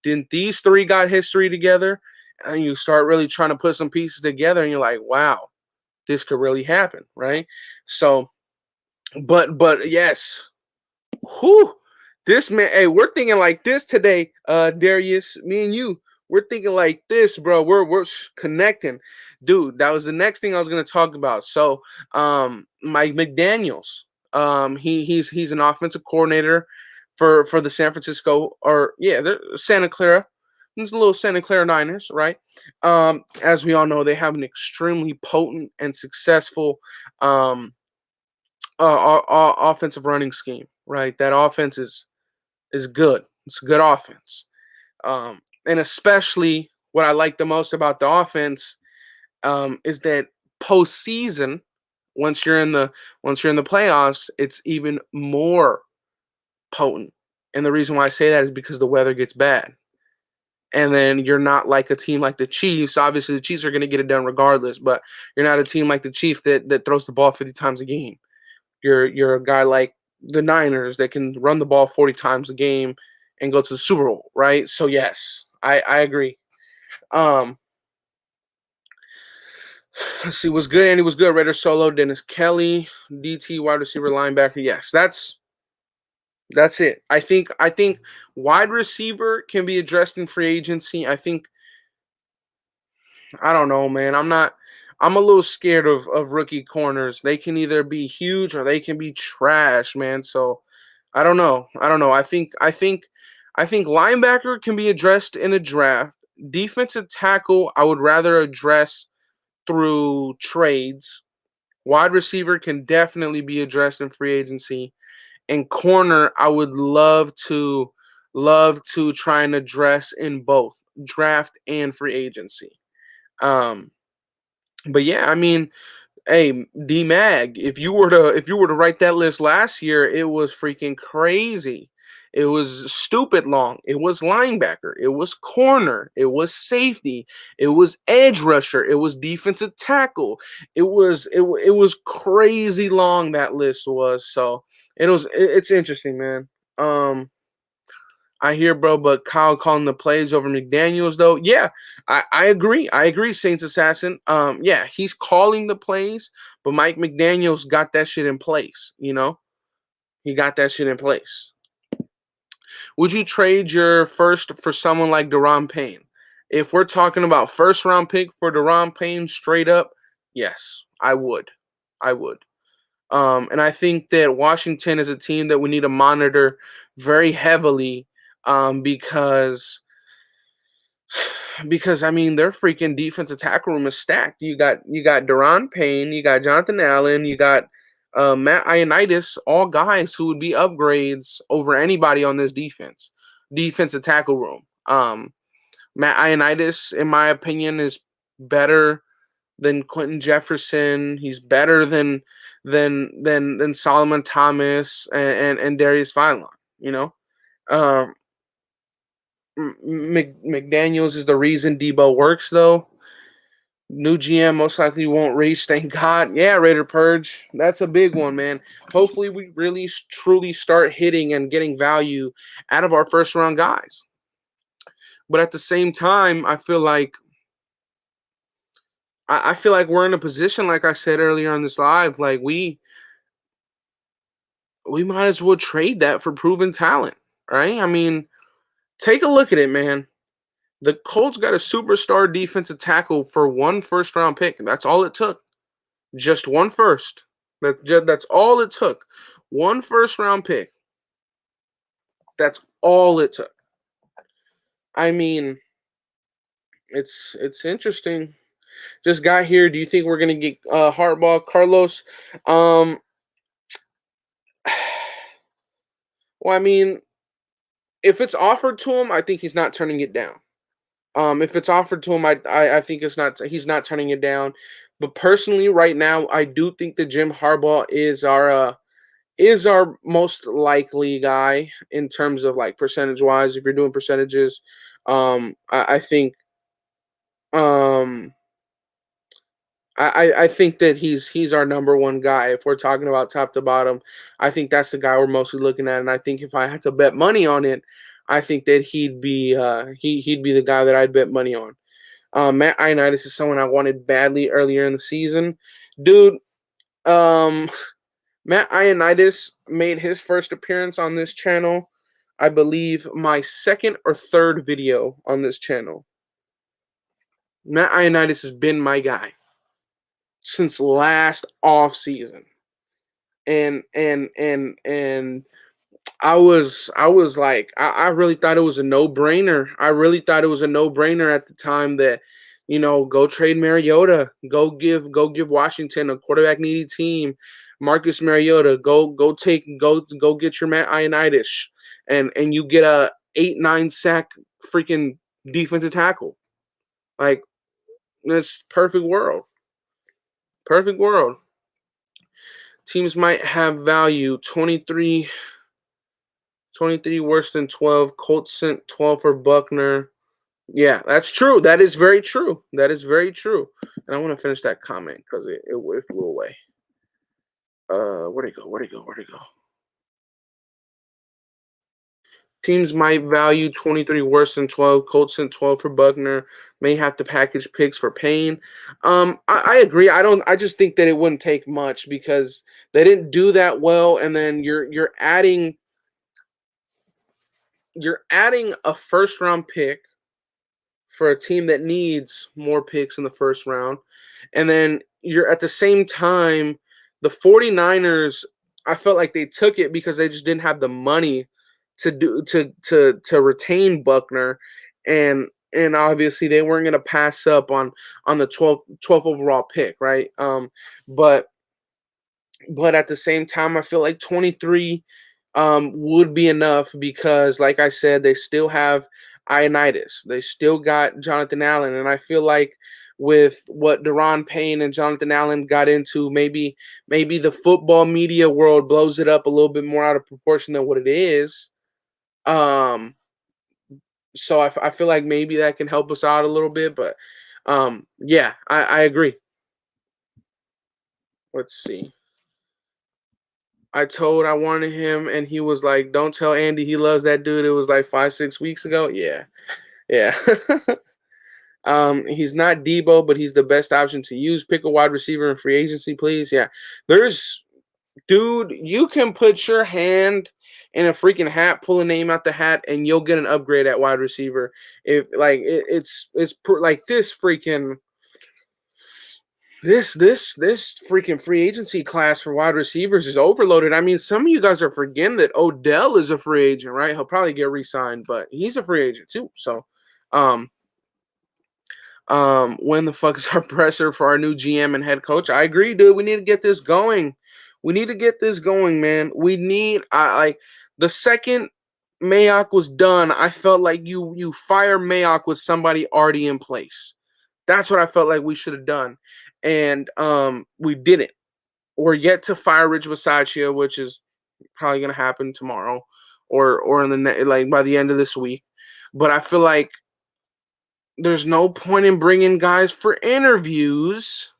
didn't these three got history together? and you start really trying to put some pieces together, and you're like, wow, this could really happen, right? So, but yes, whew, this man, hey, we're thinking like this today, Darius, me and you, we're thinking like this, bro. We're connecting, dude. That was the next thing I was gonna talk about. So, Mike McDaniel's, he's an offensive coordinator for the San Francisco, or yeah, they're Santa Clara. It's a little Santa Clara Niners, right? As we all know, they have an extremely potent and successful offensive running scheme, right? That offense is good. It's a good offense, and especially what I like the most about the offense is that postseason, once you're in the playoffs, it's even more potent. And the reason why I say that is because the weather gets bad. And then you're not like a team like the Chiefs. Obviously, the Chiefs are going to get it done regardless, but you're not a team like the Chiefs that throws the ball 50 times a game. You're a guy like the Niners that can run the ball 40 times a game and go to the Super Bowl, right? So yes, I agree. Um, let's see, was good. Andy was good. Raider solo. Dennis Kelly, DT wide receiver linebacker. Yes, that's it. I think wide receiver can be addressed in free agency. I don't know, man. I'm a little scared of rookie corners. They can either be huge or they can be trash, man. So I don't know. I don't know. I think linebacker can be addressed in a draft. Defensive tackle, I would rather address through trades. Wide receiver can definitely be addressed in free agency. And corner, I would love to try and address in both draft and free agency. Um, but yeah, I mean, hey, D Mag, if you were to write that list last year, it was freaking crazy. It was stupid long. It was linebacker. It was corner. It was safety. It was edge rusher. It was defensive tackle. It was crazy long, that list was. So it's interesting, man. I hear, bro, but Kyle calling the plays over McDaniels, though. Yeah, I agree. I agree, Saints Assassin. Yeah, he's calling the plays, but Mike McDaniels got that shit in place. He got that shit in place. Would you trade your first for someone like Deron Payne? If we're talking about first round pick for Deron Payne, straight up, yes, I would. I would. And I think that Washington is a team that we need to monitor very heavily, because I mean their freaking defensive tackle room is stacked. You got Deron Payne, you got Jonathan Allen, you got Matt Ioannidis, all guys who would be upgrades over anybody on this defensive tackle room. Matt Ioannidis, in my opinion, is better than Quentin Jefferson. He's better than Solomon Thomas and Darius Philon. You know, um, McDaniels is the reason Debo works, though. New GM most likely won't raise. Thank God. Yeah, Raider Purge. That's a big one, man. Hopefully, we really truly start hitting and getting value out of our first round guys. But at the same time, I feel like we're in a position, like I said earlier on this live, like we might as well trade that for proven talent, right? I mean, take a look at it, man. The Colts got a superstar defensive tackle for one first round pick. That's all it took. Just one first. That's all it took. One first round pick. That's all it took. I mean, it's interesting. Just got here. Do you think we're gonna get Harbaugh, Carlos? Um, well, I mean, if it's offered to him, I think he's not turning it down. If it's offered to him, I think he's not turning it down. But personally, right now, I do think that Jim Harbaugh is our most likely guy in terms of like percentage wise. If you're doing percentages, I think um I think that he's our number one guy. If we're talking about top to bottom, I think that's the guy we're mostly looking at. And I think if I had to bet money on it, I think that he'd be the guy that I'd bet money on. Matt Ioannidis is someone I wanted badly earlier in the season. Dude, um, Matt Ioannidis made his first appearance on this channel, I believe, my second or third video on this channel. Matt Ioannidis has been my guy since last offseason. And I was like, I really thought it was a no-brainer. I really thought it was a no-brainer at the time that, go trade Mariota, go give Washington a quarterback needy team. Marcus Mariota, go get your Matt Ioannidis, and you get a 8-9 sack freaking defensive tackle. Like, this perfect world. Perfect world. Teams might have value 23 worse than 12. Colts sent 12 for Buckner. Yeah, that's true. That is very true. That is very true. And I want to finish that comment because it flew away. Where'd it go? Where'd it go? Where'd it go? Teams might value 23 worse than 12. Colts sent 12 for Buckner. May have to package picks for Payne. I agree. I just think that it wouldn't take much because they didn't do that well, and then you're adding a first round pick for a team that needs more picks in the first round. And then you're at the same time, the 49ers, I felt like they took it because they just didn't have the money to retain Buckner. And obviously they weren't going to pass up on the 12th overall pick, right? But at the same time, I feel like 23 would be enough because, like I said, they still have Ioannidis. They still got Jonathan Allen. And I feel like with what Deron Payne and Jonathan Allen got into, maybe the football media world blows it up a little bit more out of proportion than what it is. So I feel like maybe that can help us out a little bit. But yeah, I agree. Let's see. I wanted him, and he was like, "Don't tell Andy he loves that dude." It was like 5-6 weeks ago. Yeah, yeah. He's not Debo, but he's the best option to use. Pick a wide receiver in free agency, please. Yeah, dude. You can put your hand in a freaking hat, pull a name out the hat, and you'll get an upgrade at wide receiver. If like like this freaking. This freaking free agency class for wide receivers is overloaded. I mean, some of you guys are forgetting that Odell is a free agent, right? He'll probably get re-signed, but he's a free agent too. So, um, when the fuck is our pressure for our new GM and head coach? I agree, dude. We need to get this going. We need to get this going, man. We need like the second Mayock was done, I felt like you fire Mayock with somebody already in place. That's what I felt like we should have done. And we didn't. We're yet to fire Rich Bisaccia, which is probably gonna happen tomorrow or in the like by the end of this week. But I feel like there's no point in bringing guys for interviews.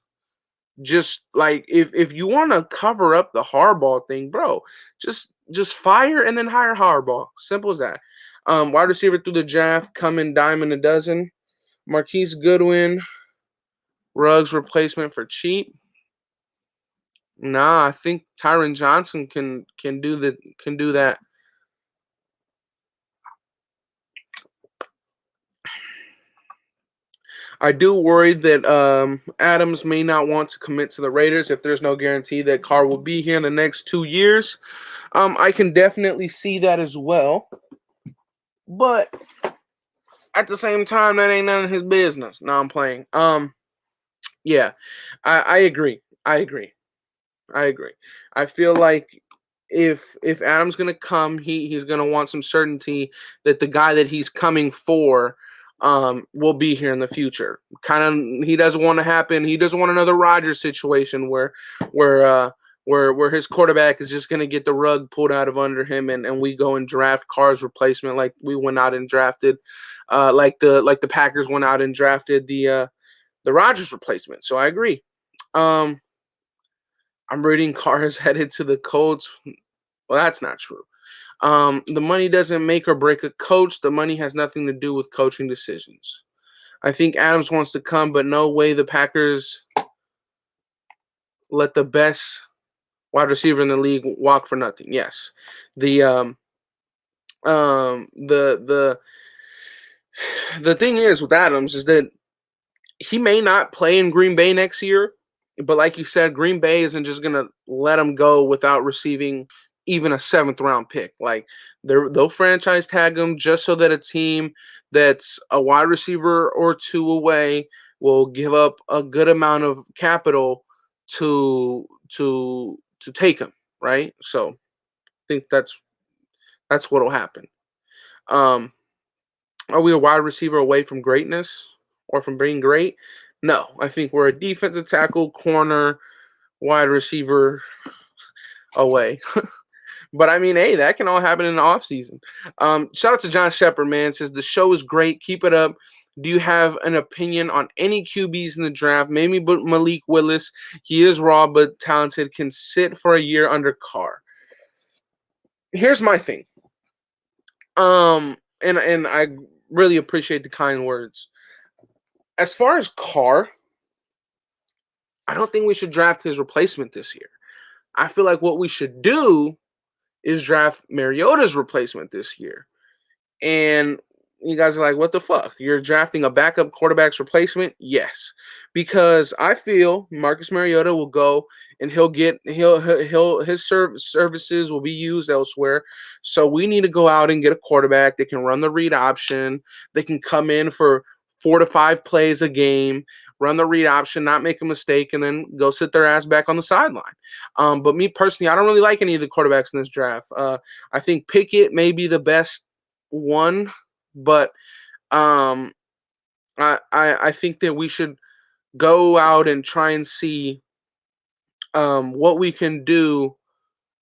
Just like if you want to cover up the Harbaugh thing, bro, just fire and then hire Harbaugh. Simple as that. Wide receiver through the draft, coming dime in a dozen. Marquise Goodwin, Ruggs replacement for cheap. Nah, I think Tyron Johnson can do that. I do worry that Adams may not want to commit to the Raiders if there's no guarantee that Carr will be here in the next 2 years. I can definitely see that as well. But at the same time, that ain't none of his business. No, I'm playing. Yeah, I agree. I agree. I feel like if Adam's gonna come, he's gonna want some certainty that the guy that he's coming for will be here in the future. Kind of, he doesn't want to happen. He doesn't want another Rodgers situation where his quarterback is just gonna get the rug pulled out of under him, and we go and draft Carr's replacement like we went out and drafted, like the Packers went out and drafted the Rodgers replacement. So I agree. I'm reading Carr is headed to the Colts. Well, that's not true. The money doesn't make or break a coach. The money has nothing to do with coaching decisions. I think Adams wants to come, but no way the Packers let the best wide receiver in the league walk for nothing. Yes, the the the thing is with Adams is that he may not play in Green Bay next year, but like you said, Green Bay isn't just gonna let him go without receiving even a seventh round pick. Like they'll franchise tag him just so that a team that's a wide receiver or two away will give up a good amount of capital to take him, right? So I think that's what'll happen. Um, are we a wide receiver away from greatness or from being great? No, I think we're a defensive tackle, corner, wide receiver away. But I mean, hey, that can all happen in the offseason. Shout out to John Shepard, man. Says the show is great. Keep it up. Do you have an opinion on any QBs in the draft? Maybe Malik Willis. He is raw but talented. Can sit for a year under Carr. Here's my thing. And I really appreciate the kind words. As far as Carr, I don't think we should draft his replacement this year. I feel like what we should do is draft Mariota's replacement this year. And you guys are like, what the fuck? You're drafting a backup quarterback's replacement? Yes. Because I feel Marcus Mariota will go and his services will be used elsewhere. So we need to go out and get a quarterback that can run the read option. They can come in for 4 to 5 plays a game, run the read option, not make a mistake, and then go sit their ass back on the sideline. But me personally, I don't really like any of the quarterbacks in this draft. I think Pickett may be the best one, but I think that we should go out and try and see what we can do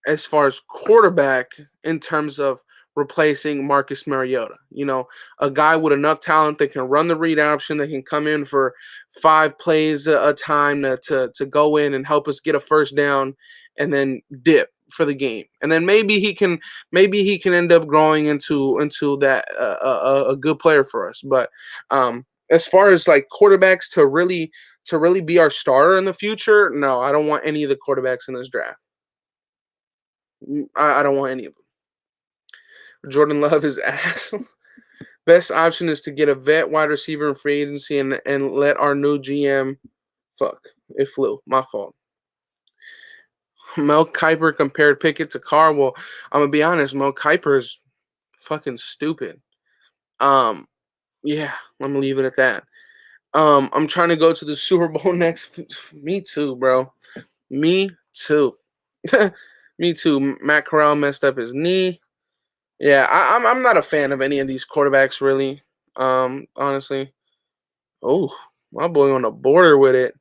as far as quarterback in terms of replacing Marcus Mariota. You know, a guy with enough talent that can run the read option, that can come in for 5 plays a time to go in and help us get a first down and then dip for the game. And then maybe he can end up growing into that a good player for us. But as far as like quarterbacks to really be our starter in the future, no, I don't want any of the quarterbacks in this draft. I don't want any of them. Jordan Love is ass. Best option is to get a vet wide receiver in free agency and let our new GM fuck. It flew. My fault. Mel Kiper compared Pickett to Carr. Well, I'm gonna be honest, Mel Kiper is fucking stupid. Yeah, let me leave it at that. I'm trying to go to the Super Bowl next. Me too, bro. Me too. Me too. Matt Corral messed up his knee. Yeah, I'm not a fan of any of these quarterbacks really. Honestly. Oh, my boy on the border with it.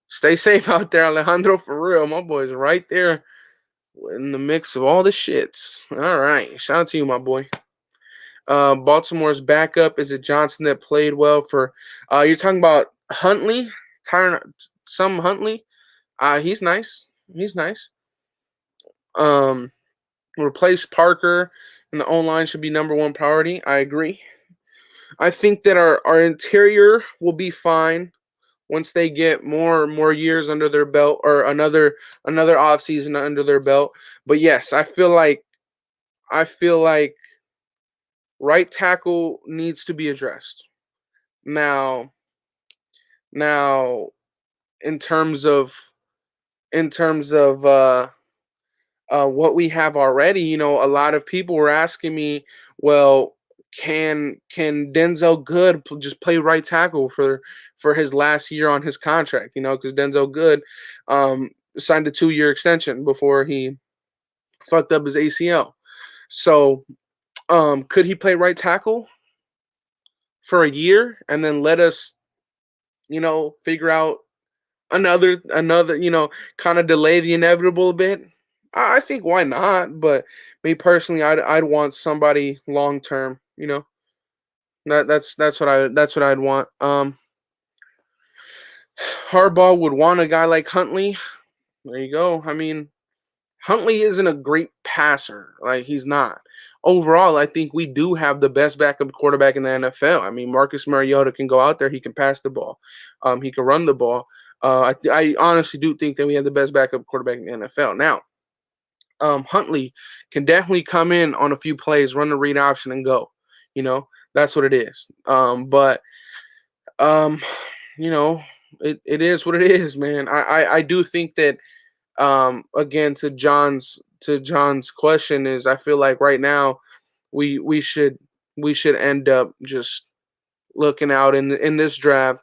Stay safe out there, Alejandro, for real. My boy's right there in the mix of all the shits. All right. Shout out to you, my boy. Baltimore's backup, is it Johnson that played well for you're talking about Huntley? Some Huntley? He's nice. He's nice. Replace Parker and the O-line should be number one priority. I agree. I think that our interior will be fine once they get more years under their belt, or another offseason under their belt. But yes, I feel like right tackle needs to be addressed. Now in terms of what we have already, you know, a lot of people were asking me, well, can Denzel Good just play right tackle for his last year on his contract? You know, because Denzel Good signed a 2-year extension before he fucked up his ACL. So, could he play right tackle for a year and then let us, you know, figure out another, you know, kind of delay the inevitable a bit? I think why not? But me personally, I'd want somebody long term. You know, that's what I'd want. Harbaugh would want a guy like Huntley. There you go. I mean, Huntley isn't a great passer. Like, he's not. Overall, I think we do have the best backup quarterback in the NFL. I mean, Marcus Mariota can go out there. He can pass the ball. He can run the ball. I honestly do think that we have the best backup quarterback in the NFL. Now, Huntley can definitely come in on a few plays, run the read option, and go. That's what it is. But um, you know, it is what it is, man. I do think that again, to John's question, is I feel like right now we should end up just looking out in this draft,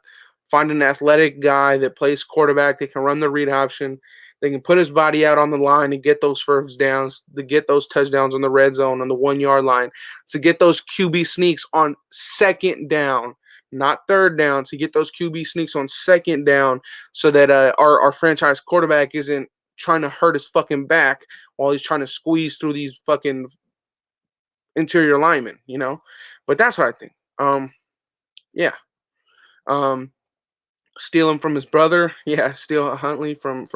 find an athletic guy that plays quarterback, that can run the read option, they can put his body out on the line and get those first downs, to get those touchdowns on the red zone, on the 1 yard line, to get those QB sneaks on second down, not third down, to get those QB sneaks on second down, so that our franchise quarterback isn't trying to hurt his fucking back while he's trying to squeeze through these fucking interior linemen. But that's what I think. Yeah. Um, Steal him from his brother. Yeah, steal Huntley from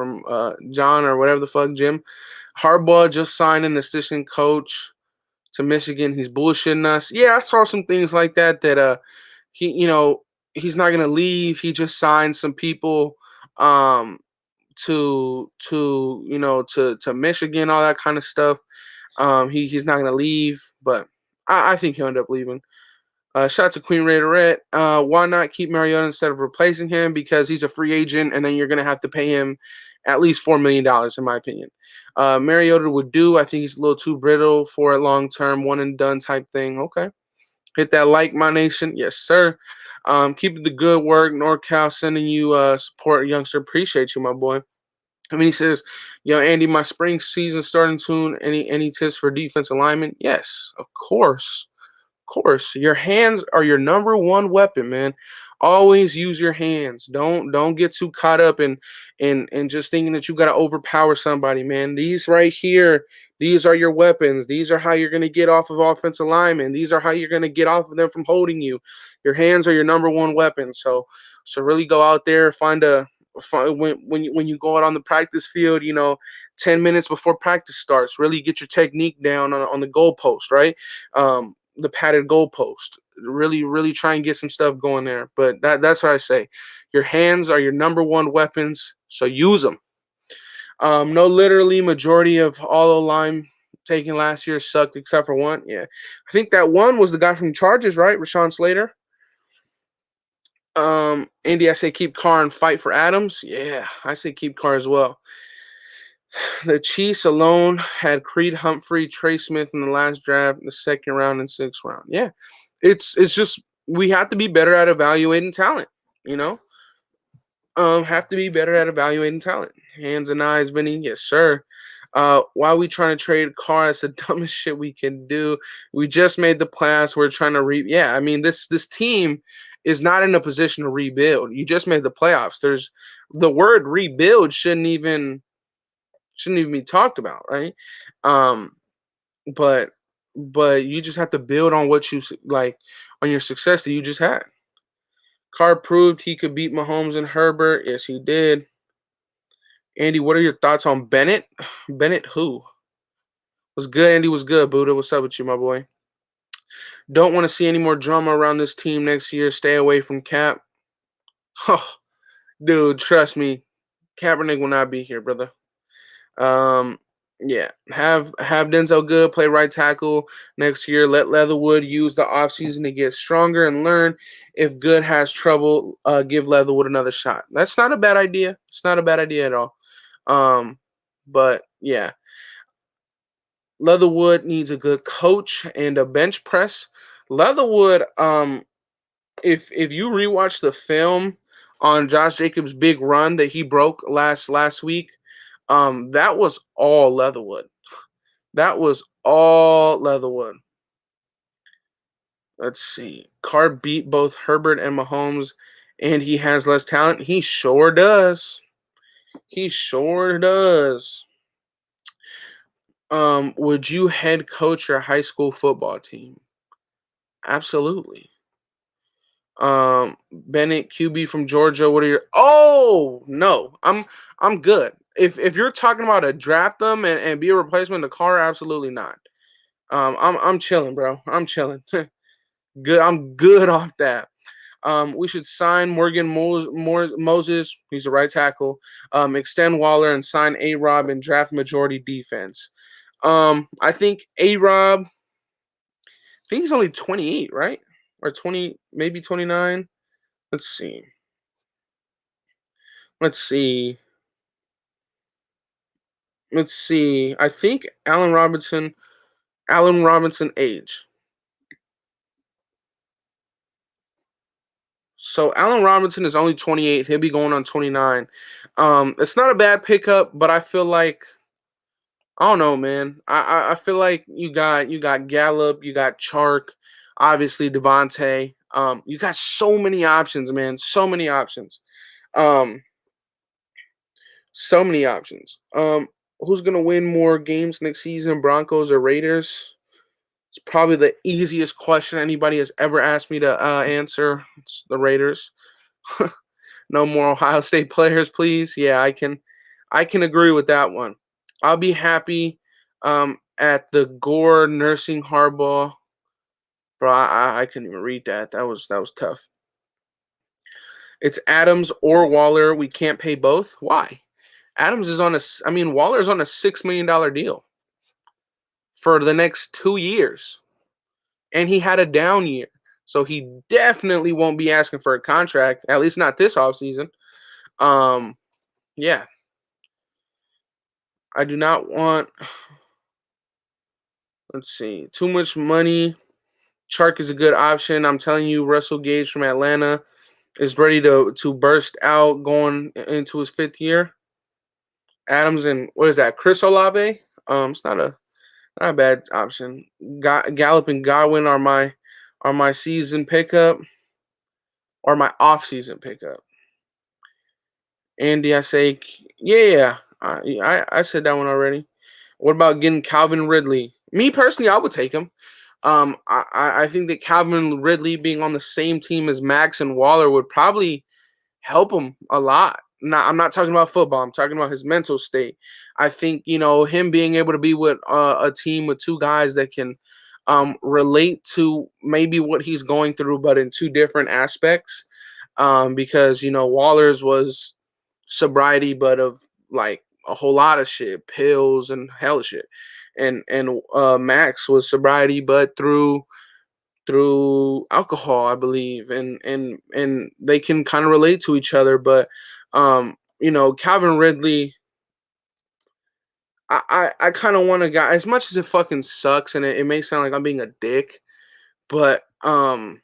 John, or whatever the fuck, Jim. Harbaugh just signed an assistant coach to Michigan. He's bullshitting us. Yeah, I saw some things like that. He's not gonna leave. He just signed some people um to Michigan, all that kind of stuff. He's not gonna leave, but I think he'll end up leaving. Shout out to Queen Raiderette. Why not keep Mariota instead of replacing him? Because he's a free agent, and then you're going to have to pay him at least $4 million, in my opinion. Mariota would do. I think he's a little too brittle for a long-term, one-and-done type thing. Okay. Hit that like, my nation. Yes, sir. Keep up the good work. NorCal sending you support, youngster. Appreciate you, my boy. I mean, he says, "Yo, Andy, my spring season starting soon. Any tips for defense alignment?" Yes, of course. Course, your hands are your number one weapon, man. Always use your hands. Don't get too caught up in just thinking that you got to overpower somebody, man. These right here, these are your weapons. These are how you're going to get off of offensive linemen. These are how you're going to get off of them from holding you. Your hands are your number one weapon. So really go out there, when you go out on the practice field, 10 minutes before practice starts, really get your technique down on the goalpost, right? The padded goalpost. Really, really try and get some stuff going there. But that's what I say. Your hands are your number one weapons, so use them. No, literally, majority of all the line taken last year sucked except for one. Yeah, I think that one was the guy from Chargers, right? Rashawn Slater. Indy, I say keep Carr and fight for Adams. Yeah, I say keep Carr as well. The Chiefs alone had Creed Humphrey, Trey Smith in the last draft, the second round and sixth round. Yeah, it's just we have to be better at evaluating talent. You know, have to be better at evaluating talent. Hands and eyes, Benny. Yes, sir. Why are we trying to trade Carr? That's the dumbest shit we can do. We just made the playoffs. We're trying to Yeah, I mean this team is not in a position to rebuild. You just made the playoffs. There's the word rebuild shouldn't even be talked about, right? Um, but you just have to build on what you like, on your success that you just had. Carr proved he could beat Mahomes and Herbert. Yes, he did. Andy, what are your thoughts on Bennett? Bennett who? Was good, Andy was good, Buddha. What's up with you, my boy? Don't want to see any more drama around this team next year. Stay away from Cap. Oh, dude, trust me. Kaepernick will not be here, brother. Um, yeah, have Denzel Good play right tackle next year. Let Leatherwood use the offseason to get stronger and learn. If Good has trouble, give Leatherwood another shot. That's not a bad idea. It's not a bad idea at all. But yeah, Leatherwood needs a good coach and a bench press. Leatherwood, if you rewatch the film on Josh Jacobs' big run that he broke last week, that was all Leatherwood. That was all Leatherwood. Let's see. Carr beat both Herbert and Mahomes, and he has less talent. He sure does. He sure does. Would you head coach your high school football team? Absolutely. Bennett QB from Georgia. What are your? Oh no, I'm good. if you're talking about a draft them and be a replacement to Carr, absolutely not. I'm chilling, bro. I'm chilling. Good. I'm good off that. We should sign Moses. He's a right tackle. Extend Waller and sign A-Rob and draft majority defense. I think A-Rob. I think he's only 28, right? Or 20, maybe 29. Let's see. Let's see. Let's see. I think Allen Robinson age. So Allen Robinson is only 28. He'll be going on 29. It's not a bad pickup, but I feel like I don't know, man. I feel like you got Gallup, you got Chark, obviously Devontae. You got so many options, man. So many options. Um, so many options. Who's gonna win more games next season, Broncos or Raiders? It's probably the easiest question anybody has ever asked me to answer. It's the Raiders. No more Ohio State players, please. Yeah, I can agree with that one. I'll be happy at the Gore nursing Harbaugh. Bro, I couldn't even read that. That was tough. It's Adams or Waller. We can't pay both. Why? Adams is on a. I mean, Waller's on a $6 million deal for the next 2 years, and he had a down year, so he definitely won't be asking for a contract. At least not this offseason. Um, yeah, I do not want. Let's see, too much money. Chark is a good option. I'm telling you, Russell Gage from Atlanta is ready to burst out going into his 5th year. Adams and what is that? Chris Olave. It's not a bad option. Gallup and Godwin are my season pickup or my off season pickup. Andy, I say, yeah. I said that one already. What about getting Calvin Ridley? Me personally, I would take him. I think that Calvin Ridley being on the same team as Max and Waller would probably help him a lot. I'm not talking about football. I'm talking about his mental state. I think him being able to be with a team with two guys that can relate to maybe what he's going through, but in two different aspects. Because Waller's was sobriety, but of like a whole lot of shit, pills and hell shit, and Max was sobriety, but through alcohol, I believe, and they can kind of relate to each other. But Calvin Ridley, I kind of want a guy. As much as it fucking sucks, and it may sound like I'm being a dick, but I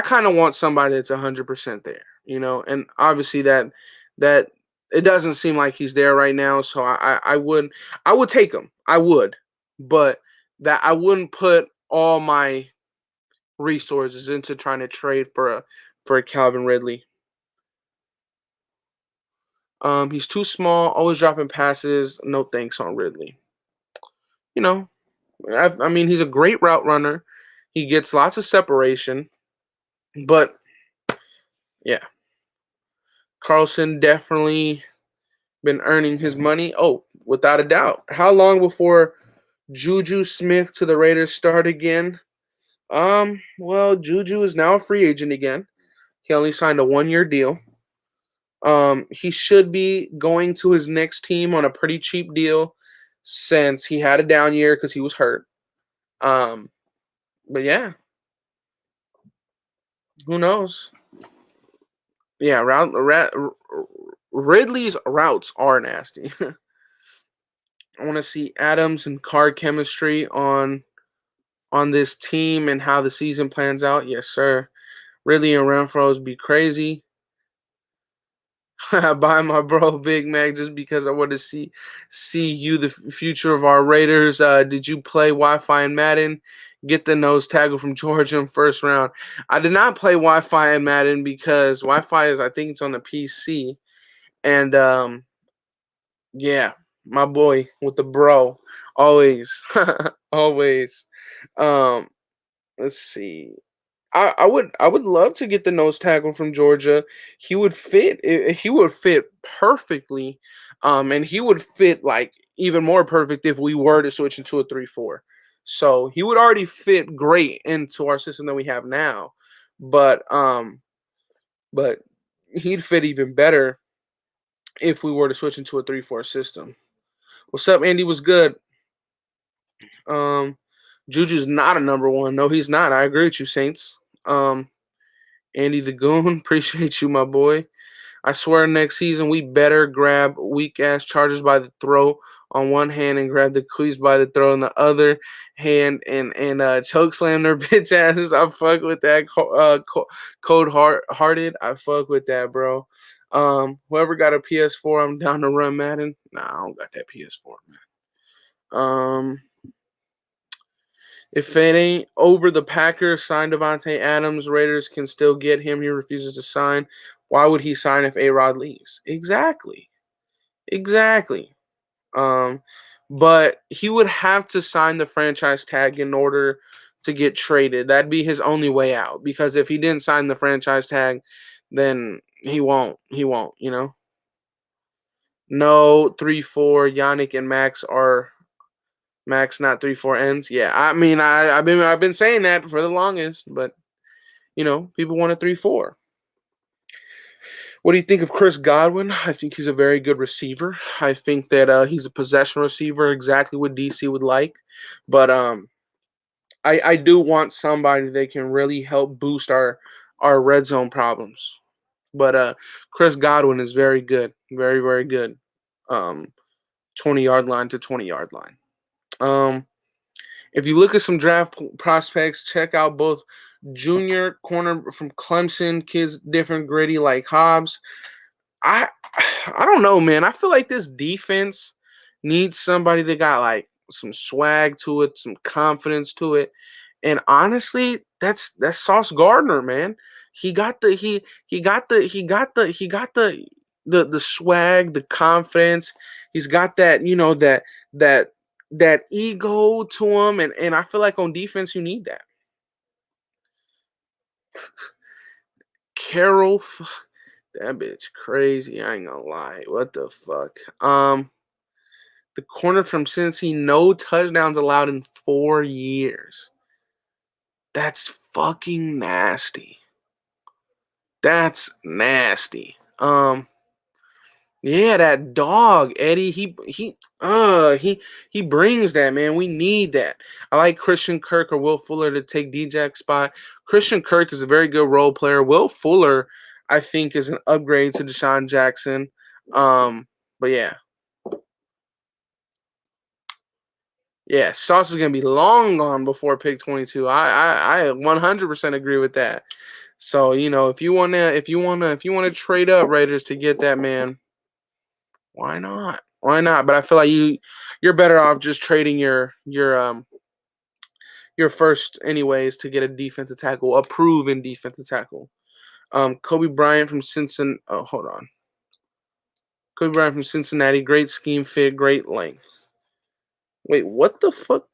kind of want somebody that's 100% there, and obviously that it doesn't seem like he's there right now. So I would take him, I would, but that I wouldn't put all my resources into trying to trade for a Calvin Ridley. He's too small, always dropping passes. No thanks on Ridley. You know, I mean, he's a great route runner. He gets lots of separation, but yeah, Carlson definitely been earning his money. Oh, without a doubt. How long before Juju Smith to the Raiders start again? Well, Juju is now a free agent again. He only signed a 1-year deal. He should be going to his next team on a pretty cheap deal since he had a down year because he was hurt. Um, but yeah, who knows? Yeah, Ridley's routes are nasty. I want to see Adams and Card chemistry on this team and how the season plans out. Yes, sir. Ridley and Renfro's be crazy. Buy my bro Big Mac just because I want to see you, the future of our Raiders. Did you play Wi-Fi in Madden? Get the nose tackle from Georgia in first round. I did not play Wi-Fi in Madden because Wi-Fi is, I think it's on the PC. And yeah, my boy with the bro, always, always. Um, let's see. I would love to get the nose tackle from Georgia. He would fit perfectly, and he would fit like even more perfect if we were to switch into a 3-4. So he would already fit great into our system that we have now, but but he'd fit even better if we were to switch into a 3-4 system. What's up, Andy? Was good. Um, Juju's not a number one. No, he's not. I agree with you, Saints. Andy the Goon, appreciate you, my boy. I swear next season we better grab weak ass Chargers by the throat on one hand and grab the Queens by the throat on the other hand and choke slam their bitch asses. I fuck with that cold hearted. I fuck with that, bro. Whoever got a PS4, I'm down to run Madden. Nah, I don't got that PS4, man. If it ain't over the Packers, sign Devontae Adams. Raiders can still get him. He refuses to sign. Why would he sign if A-Rod leaves? Exactly. Exactly. Um, but he would have to sign the franchise tag in order to get traded. That'd be his only way out. Because if he didn't sign the franchise tag, then he won't. He won't, you know? No, 3-4. Yannick and Max, not 3-4 ends. Yeah, I mean, I've been saying that for the longest, but people want a 3-4. What do you think of Chris Godwin? I think he's a very good receiver. I think that he's a possession receiver, exactly what DC would like. But I do want somebody that can really help boost our red zone problems. But Chris Godwin is very good, very very good. 20-yard line to 20-yard line. If you look at some draft prospects, check out both junior corner from Clemson, kids different gritty like Hobbs. I I don't know, man. I feel like this defense needs somebody that got like some swag to it, some confidence to it. And honestly, that's Sauce Gardner, man. He got the swag, the confidence. He's got that that ego to him, and I feel like on defense you need that. Carroll, that bitch crazy. I ain't gonna lie. What the fuck? The corner from Cincy, no touchdowns allowed in 4 years. That's fucking nasty. That's nasty. Yeah, that dog, Eddie. He brings that, man. We need that. I like Christian Kirk or Will Fuller to take DJ's spot. Christian Kirk is a very good role player. Will Fuller, I think, is an upgrade to Deshaun Jackson. But yeah. Yeah, Sauce is gonna be long gone before pick 22. I 100% agree with that. So if you wanna trade up Raiders to get that man, why not? Why not? But I feel like you're better off just trading your first anyways to get a defensive tackle, a proven defensive tackle. Kobe Bryant from Cincinnati. Oh, hold on. Kobe Bryant from Cincinnati, great scheme fit, great length. Wait, what the fuck?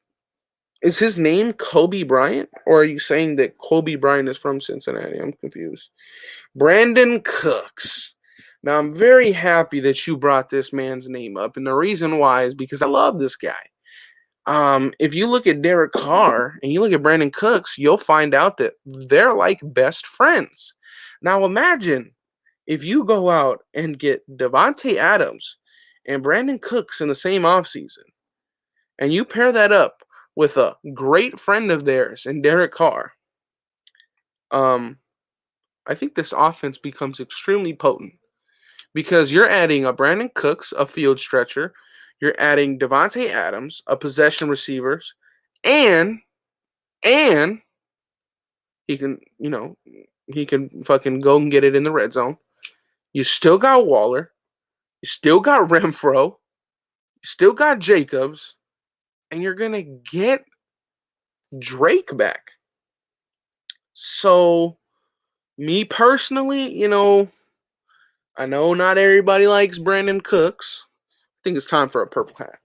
Is his name Kobe Bryant? Or are you saying that Kobe Bryant is from Cincinnati? I'm confused. Brandon Cooks. Now, I'm very happy that you brought this man's name up. And the reason why is because I love this guy. If you look at Derek Carr and you look at Brandon Cooks, you'll find out that they're like best friends. Now, imagine if you go out and get Devontae Adams and Brandon Cooks in the same offseason, and you pair that up with a great friend of theirs in Derek Carr, um, I think this offense becomes extremely potent because you're adding a Brandon Cooks, a field stretcher, you're adding Devontae Adams, a possession receivers, and and he can fucking go and get it in the red zone. You still got Waller, you still got Renfro, you still got Jacobs, and you're gonna get Drake back. So me personally, I know not everybody likes Brandon Cooks. I think it's time for a purple hat.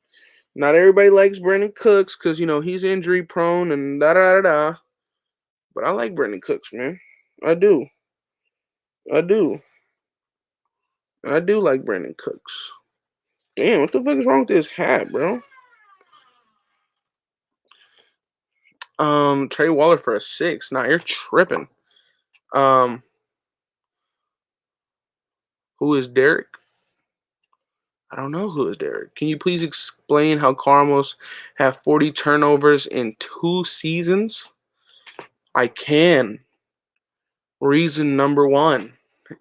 Not everybody likes Brandon Cooks because he's injury prone and da da da da. But I like Brandon Cooks, man. I do. I do. I do like Brandon Cooks. Damn, what the fuck is wrong with this hat, bro? Trey Waller for a 6. Nah, you're tripping. Um, who is Derek? I don't know who is Derek. Can you please explain how Cardinals have 40 turnovers in 2 seasons? I can. Reason number 1,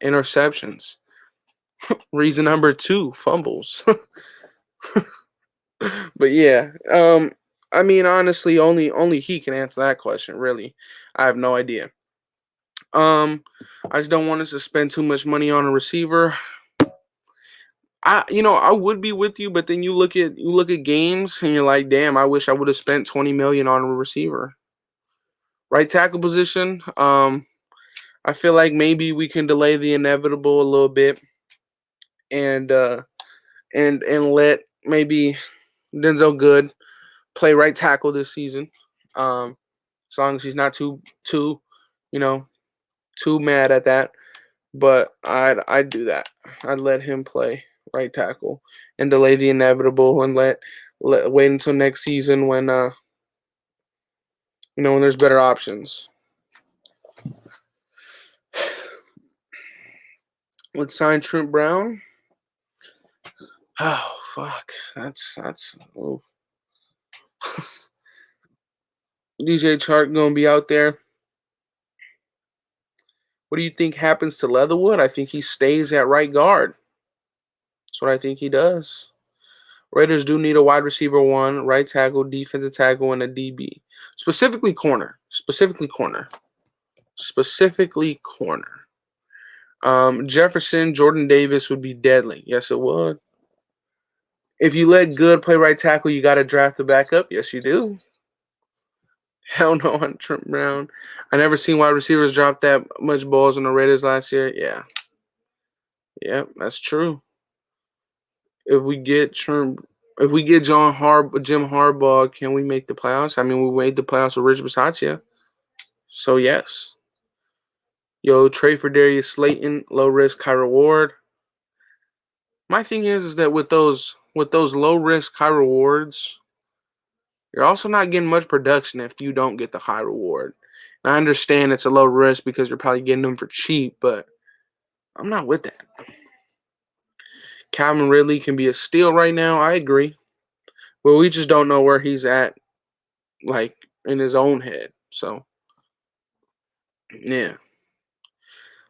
interceptions. Reason number 2, fumbles. But yeah, I mean honestly, only he can answer that question. Really, I have no idea. I just don't want us to spend too much money on a receiver. I would be with you, but then you look at games and you're like, damn, I wish I would have spent 20 million on a receiver. Right tackle position. I feel like maybe we can delay the inevitable a little bit and and let maybe Denzel Good play right tackle this season. As long as he's not too, you know, too mad at that. But I'd do that. I'd let him play right tackle and delay the inevitable and let wait until next season when when there's better options. Let's sign Trent Brown. Oh fuck. That's oh. DJ Chark gonna be out there. What do you think happens to Leatherwood? I think he stays at right guard. That's what I think he does. Raiders do need a wide receiver 1, right tackle, defensive tackle, and a DB. Specifically corner. Specifically corner. Jefferson, Jordan Davis would be deadly. Yes, it would. If you let Good play right tackle, you got to draft the backup. Yes, you do. Hell no on Trent Brown. I never seen wide receivers drop that much balls on the Raiders last year. Yeah. Yeah, that's true. If we get Jim Harbaugh, can we make the playoffs? I mean, we made the playoffs with Rich Bisaccia. So yes. Yo, trade for Darius Slayton, low risk, high reward. My thing is that with those low risk, high rewards, you're also not getting much production if you don't get the high reward. And I understand it's a low risk because you're probably getting them for cheap, but I'm not with that. Calvin Ridley can be a steal right now. I agree. But we just don't know where he's at, like, in his own head. So, yeah.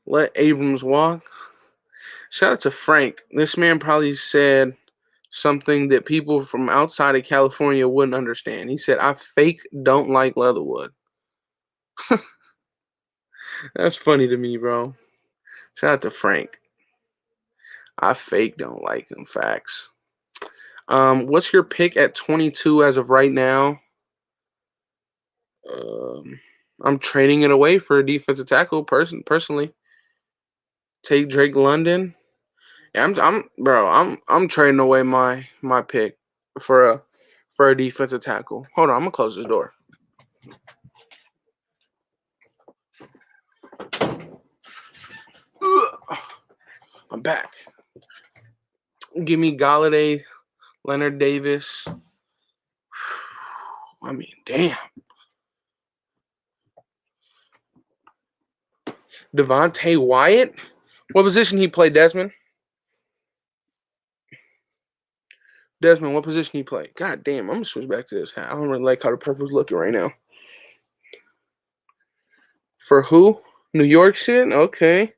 Let Abrams walk. Shout out to Frank. This man probably said something that people from outside of California wouldn't understand. He said, I fake don't like Leatherwood. That's funny to me, bro. Shout out to Frank. I fake don't like him. Facts. What's your pick at 22 as of right now? I'm trading it away for a defensive tackle. Personally, take Drake London. Yeah, I'm trading away my pick for a defensive tackle. Hold on, I'm gonna close this door. I'm back. Give me Galladay, Leonard Davis. I mean, damn. Devontae Wyatt. What position he played, Desmond? Desmond, what position he played? God damn, I'm gonna switch back to this hat. I don't really like how the purple's looking right now. For who? New York shit? Okay.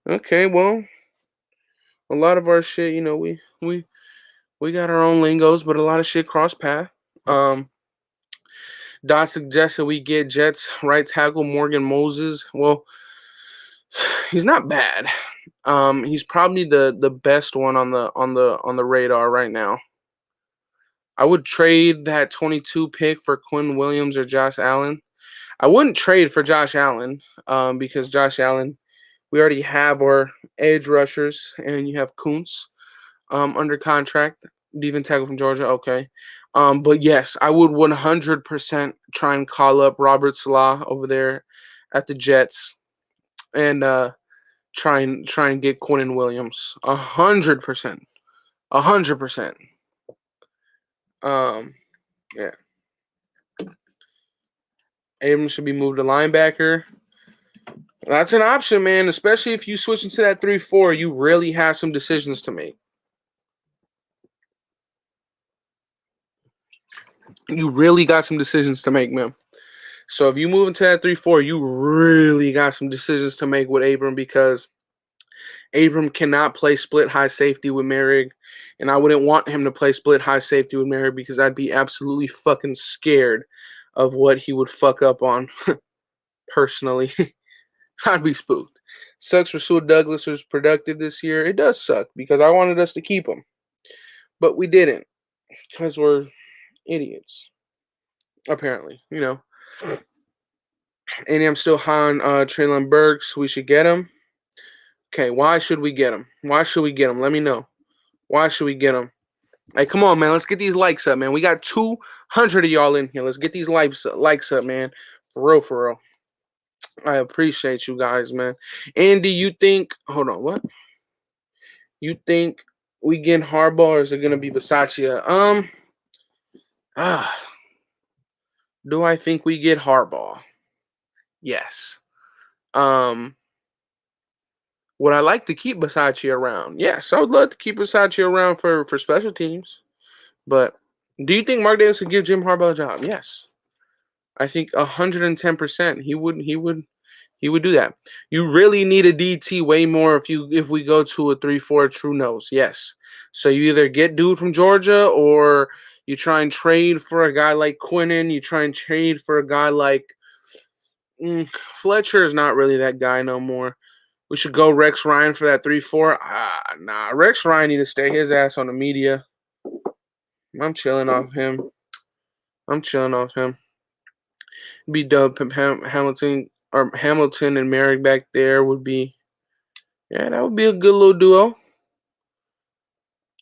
Okay, well, a lot of our shit, we got our own lingos, but a lot of shit cross path. Dot suggested we get Jets right tackle Morgan Moses. Well, he's not bad. He's probably the best one on the radar right now. I would trade that 22 pick for Quinn Williams or Josh Allen. I wouldn't trade for Josh Allen because Josh Allen, we already have our edge rushers, and you have Kuntz under contract, defensive tackle from Georgia. Okay. But yes, I would 100% try and call up Robert Salah over there at the Jets and try and get Quinnen Williams. 100%. 100%. Um, yeah. Abrams should be moved to linebacker. That's an option, man. Especially if you switch into that 3-4, you really have some decisions to make. You really got some decisions to make, man. So if you move into that 3-4, you really got some decisions to make with Abram because Abram cannot play split high safety with Merrick, and I wouldn't want him to play split high safety with Merrick because I'd be absolutely fucking scared of what he would fuck up on. Personally, I'd be spooked. Sucks for Sewell Douglas was productive this year. It does suck because I wanted us to keep him, but we didn't because we're idiots. Apparently, And I'm still high on Traylon Burks. We should get him. Okay, why should we get him? Why should we get him? Let me know. Why should we get him? Hey, come on, man. Let's get these likes up, man. We got 200 of y'all in here. Let's get these likes up, man. For real, for real. I appreciate you guys, man. Andy, you think... Hold on, what? You think we get Harbaugh or is it going to be Bisaccia? Do I think we get Harbaugh? Yes. Would I like to keep Bisaccia around? Yes, I would love to keep Bisaccia around for special teams. But do you think Mark Davis would give Jim Harbaugh a job? Yes. I think 110% he would do that. You really need a DT way more if we go to a 3-4 true nose. Yes. So you either get dude from Georgia or you try and trade for a guy like Quinnen. You try and trade for a guy like Fletcher is not really that guy no more. We should go Rex Ryan for that 3-4. Nah. Rex Ryan need to stay his ass on the media. I'm chilling off him. Be dope. Hamilton and Merrick back there would be. Yeah, that would be a good little duo.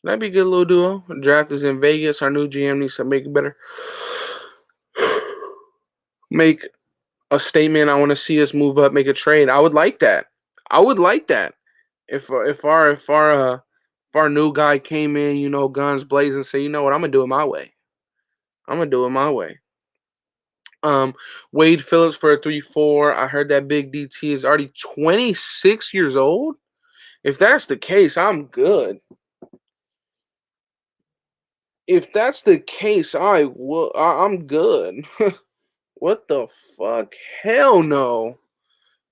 That'd be a good little duo. Draft is in Vegas. Our new GM needs to make it better. Make a statement. I want to see us move up. Make a trade. I would like that. If our new guy came in, guns blazing, say, you know what, I'm gonna do it my way. Wade Phillips for a 3-4. I heard that big DT is already 26 years old. If that's the case, I'm good. If that's the case, I'm good. What the fuck? Hell no.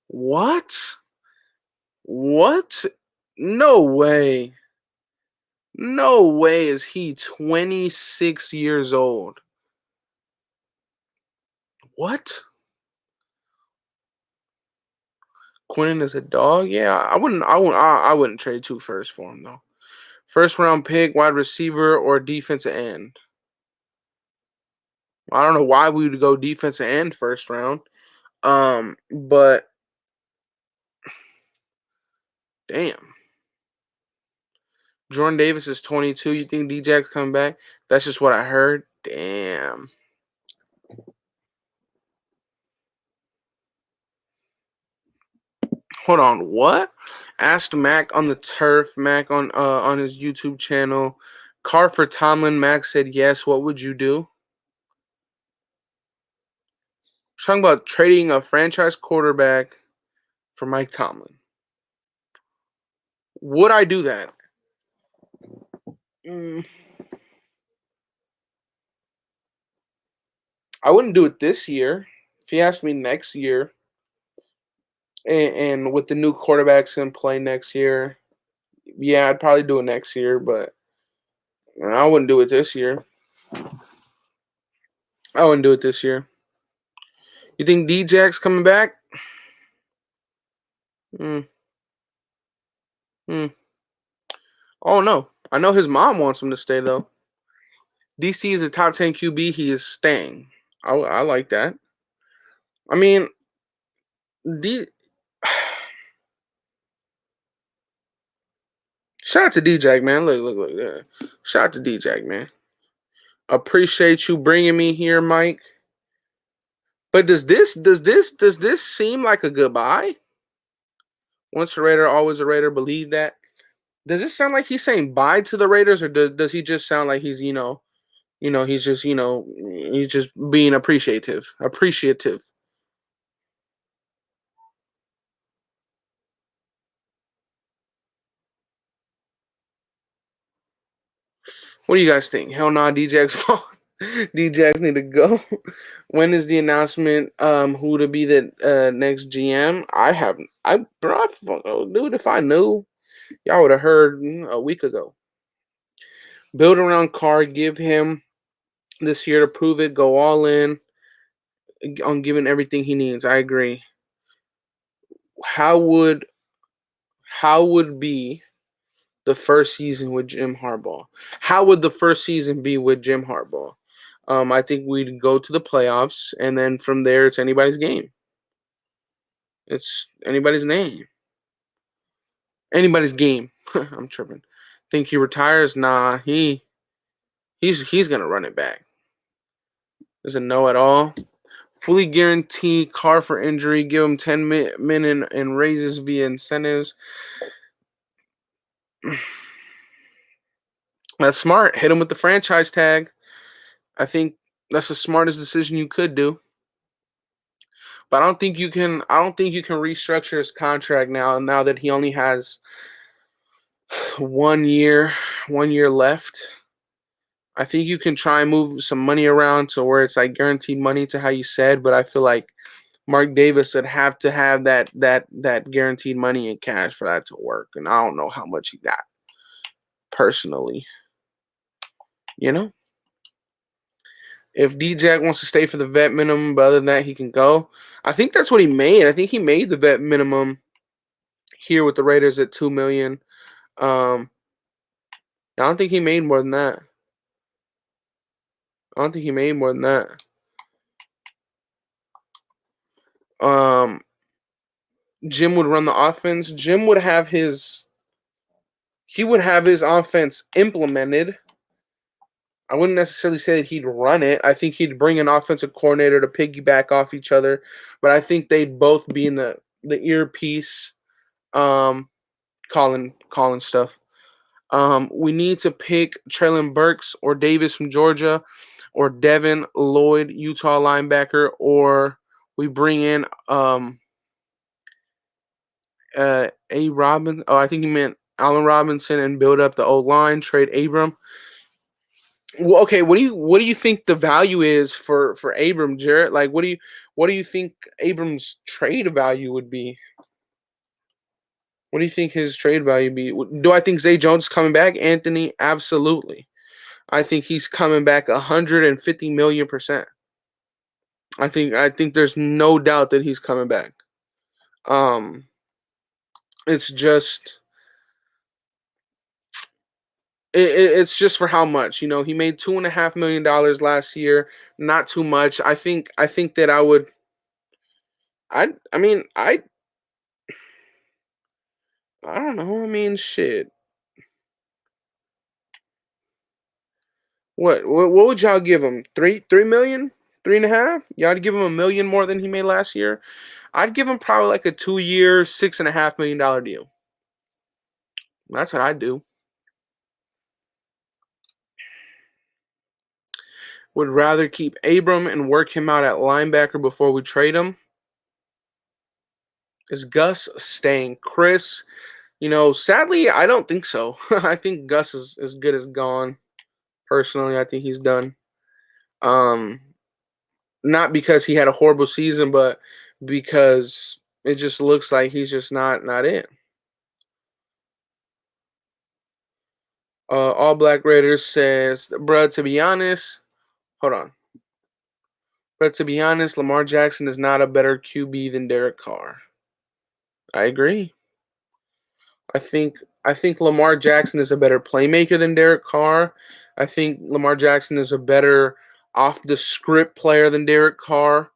What? What? No way. No way is he 26 years old. What? Quinnen is a dog? Yeah, I wouldn't trade 2 firsts for him though. First round pick, wide receiver, or defensive end. I don't know why we would go defensive end first round. But damn. Jordan Davis is 22. You think D-Jack's coming back? That's just what I heard. Damn. Hold on, what? Asked Mac on the turf, Mac on his YouTube channel. Car for Tomlin, Mac said yes. What would you do? Talking about trading a franchise quarterback for Mike Tomlin. Would I do that? I wouldn't do it this year. If he asked me next year, and with the new quarterbacks in play next year, yeah, I'd probably do it next year, but I wouldn't do it this year. You think D-Jack's coming back? Hmm. Oh, no. I know his mom wants him to stay, though. DC is a top 10 QB. He is staying. I like that. I mean, D. Shout out to D-Jack, man. Look. Shout out to D-Jack, man. Appreciate you bringing me here, Mike. But does this seem like a goodbye? Once a Raider, always a Raider. Believe that. Does it sound like he's saying bye to the Raiders, or does he just sound like he's he's just he's just being appreciative? Appreciative. What do you guys think? Hell nah, DJ's gone. DJs need to go. When is the announcement? Who to be the next GM? Dude, if I knew, y'all would have heard a week ago. Build around Carr, give him this year to prove it. Go all in on giving everything he needs. I agree. How would how would be the first season with Jim Harbaugh? How would the first season be with Jim Harbaugh? I think we'd go to the playoffs, and then from there, it's anybody's game. It's anybody's name. Anybody's game. I'm tripping. Think he retires? Nah, he's gonna run it back. Doesn't know at all. Fully guarantee Carr for injury. Give him 10 million and raises via incentives. That's smart. Hit him with the franchise tag. I think that's the smartest decision you could do. But I don't think you can. I don't think you can restructure his contract now. Now that he only has 1 year, 1 year left. I think you can try and move some money around to where it's like guaranteed money to how you said. But I feel like Mark Davis would have to have that guaranteed money in cash for that to work. And I don't know how much he got personally. You know, if DJ wants to stay for the vet minimum, but other than that, he can go. I think that's what he made. I think he made the vet minimum here with the Raiders at 2 million. Um, I don't think he made more than that. I don't think he made more than that. Um, Jim would run the offense. Jim would have his offense implemented. I wouldn't necessarily say that he'd run it. I think he'd bring an offensive coordinator to piggyback off each other, but I think they'd both be in the earpiece, calling stuff. We need to pick Traylon Burks or Davis from Georgia, or Devin Lloyd, Utah linebacker, or we bring in A. Robin. Oh, I think he meant Allen Robinson and build up the old line. Trade Abram. Well, okay, what do you think the value is for Abram, Jarrett? Like, what do you think Abram's trade value would be? What do you think his trade value be? Do I think Zay Jones is coming back? Anthony, absolutely. I think he's coming back 150 million%. I think there's no doubt that he's coming back. Um, it's just it's just for how much, he made $2.5 million last year. Not too much. I think that I don't know. I mean, shit. What would y'all give him? 3 million, 3.5? Y'all give him 1 million more than he made last year. I'd give him probably like a 2 year, $6.5 million deal. That's what I'd do. Would rather keep Abram and work him out at linebacker before we trade him. Is Gus staying? Chris, sadly, I don't think so. I think Gus is as good as gone. Personally, I think he's done. Um, Not because he had a horrible season, but because it just looks like he's just not it. All Black Raiders says, bruh, to be honest, hold on. But to be honest, Lamar Jackson is not a better QB than Derek Carr. I agree. I think I think Lamar Jackson is a better playmaker than Derek Carr. I think Lamar Jackson is a better off the script player than Derek Carr.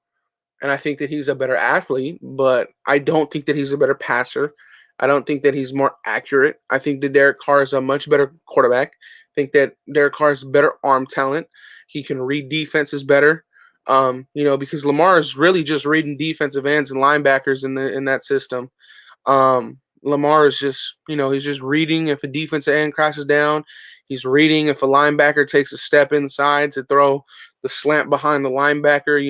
And I think that he's a better athlete, but I don't think that he's a better passer. I don't think that he's more accurate. I think that Derek Carr is a much better quarterback. I think that Derek Carr is better arm talent. He can read defenses better. Because Lamar is really just reading defensive ends and linebackers in that system. Lamar is just, he's just reading if a defensive end crashes down. He's reading if a linebacker takes a step inside to throw the slant behind the linebacker.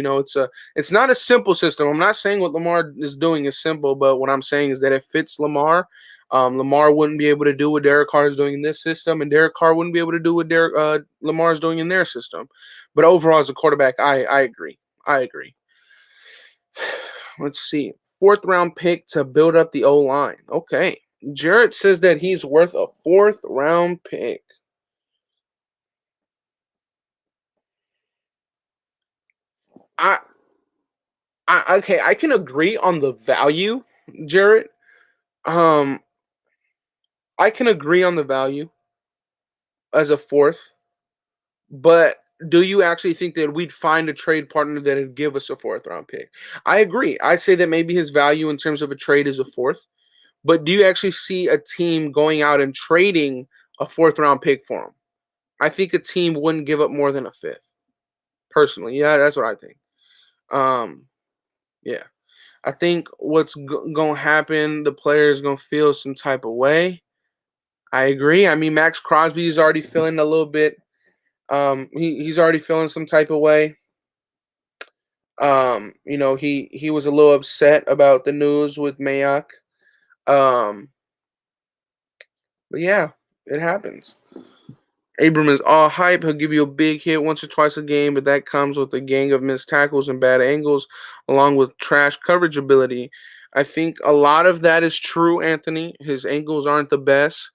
It's not a simple system. I'm not saying what Lamar is doing is simple, but what I'm saying is that it fits Lamar. Lamar wouldn't be able to do what Derek Carr is doing in this system, and Derek Carr wouldn't be able to do what Lamar is doing in their system. But overall, as a quarterback, I agree. I agree. Let's see. 4th round pick to build up the O line. Okay. Jarrett says that he's worth a 4th round pick. I can agree on the value, Jarrett. I can agree on the value as a 4th, but do you actually think that we'd find a trade partner that would give us a 4th round pick? I agree. I say that maybe his value in terms of a trade is a 4th, but do you actually see a team going out and trading a 4th round pick for him? I think a team wouldn't give up more than a 5th. Personally, yeah, that's what I think. Yeah, I think what's gonna happen, the player is gonna feel some type of way. I agree. I mean, Max Crosby is already feeling a little bit. He's already feeling some type of way. He was a little upset about the news with Mayock. Um, but yeah, it happens. Abram is all hype. He'll give you a big hit once or twice a game, but that comes with a gang of missed tackles and bad angles, along with trash coverage ability. I think a lot of that is true, Anthony. His angles aren't the best.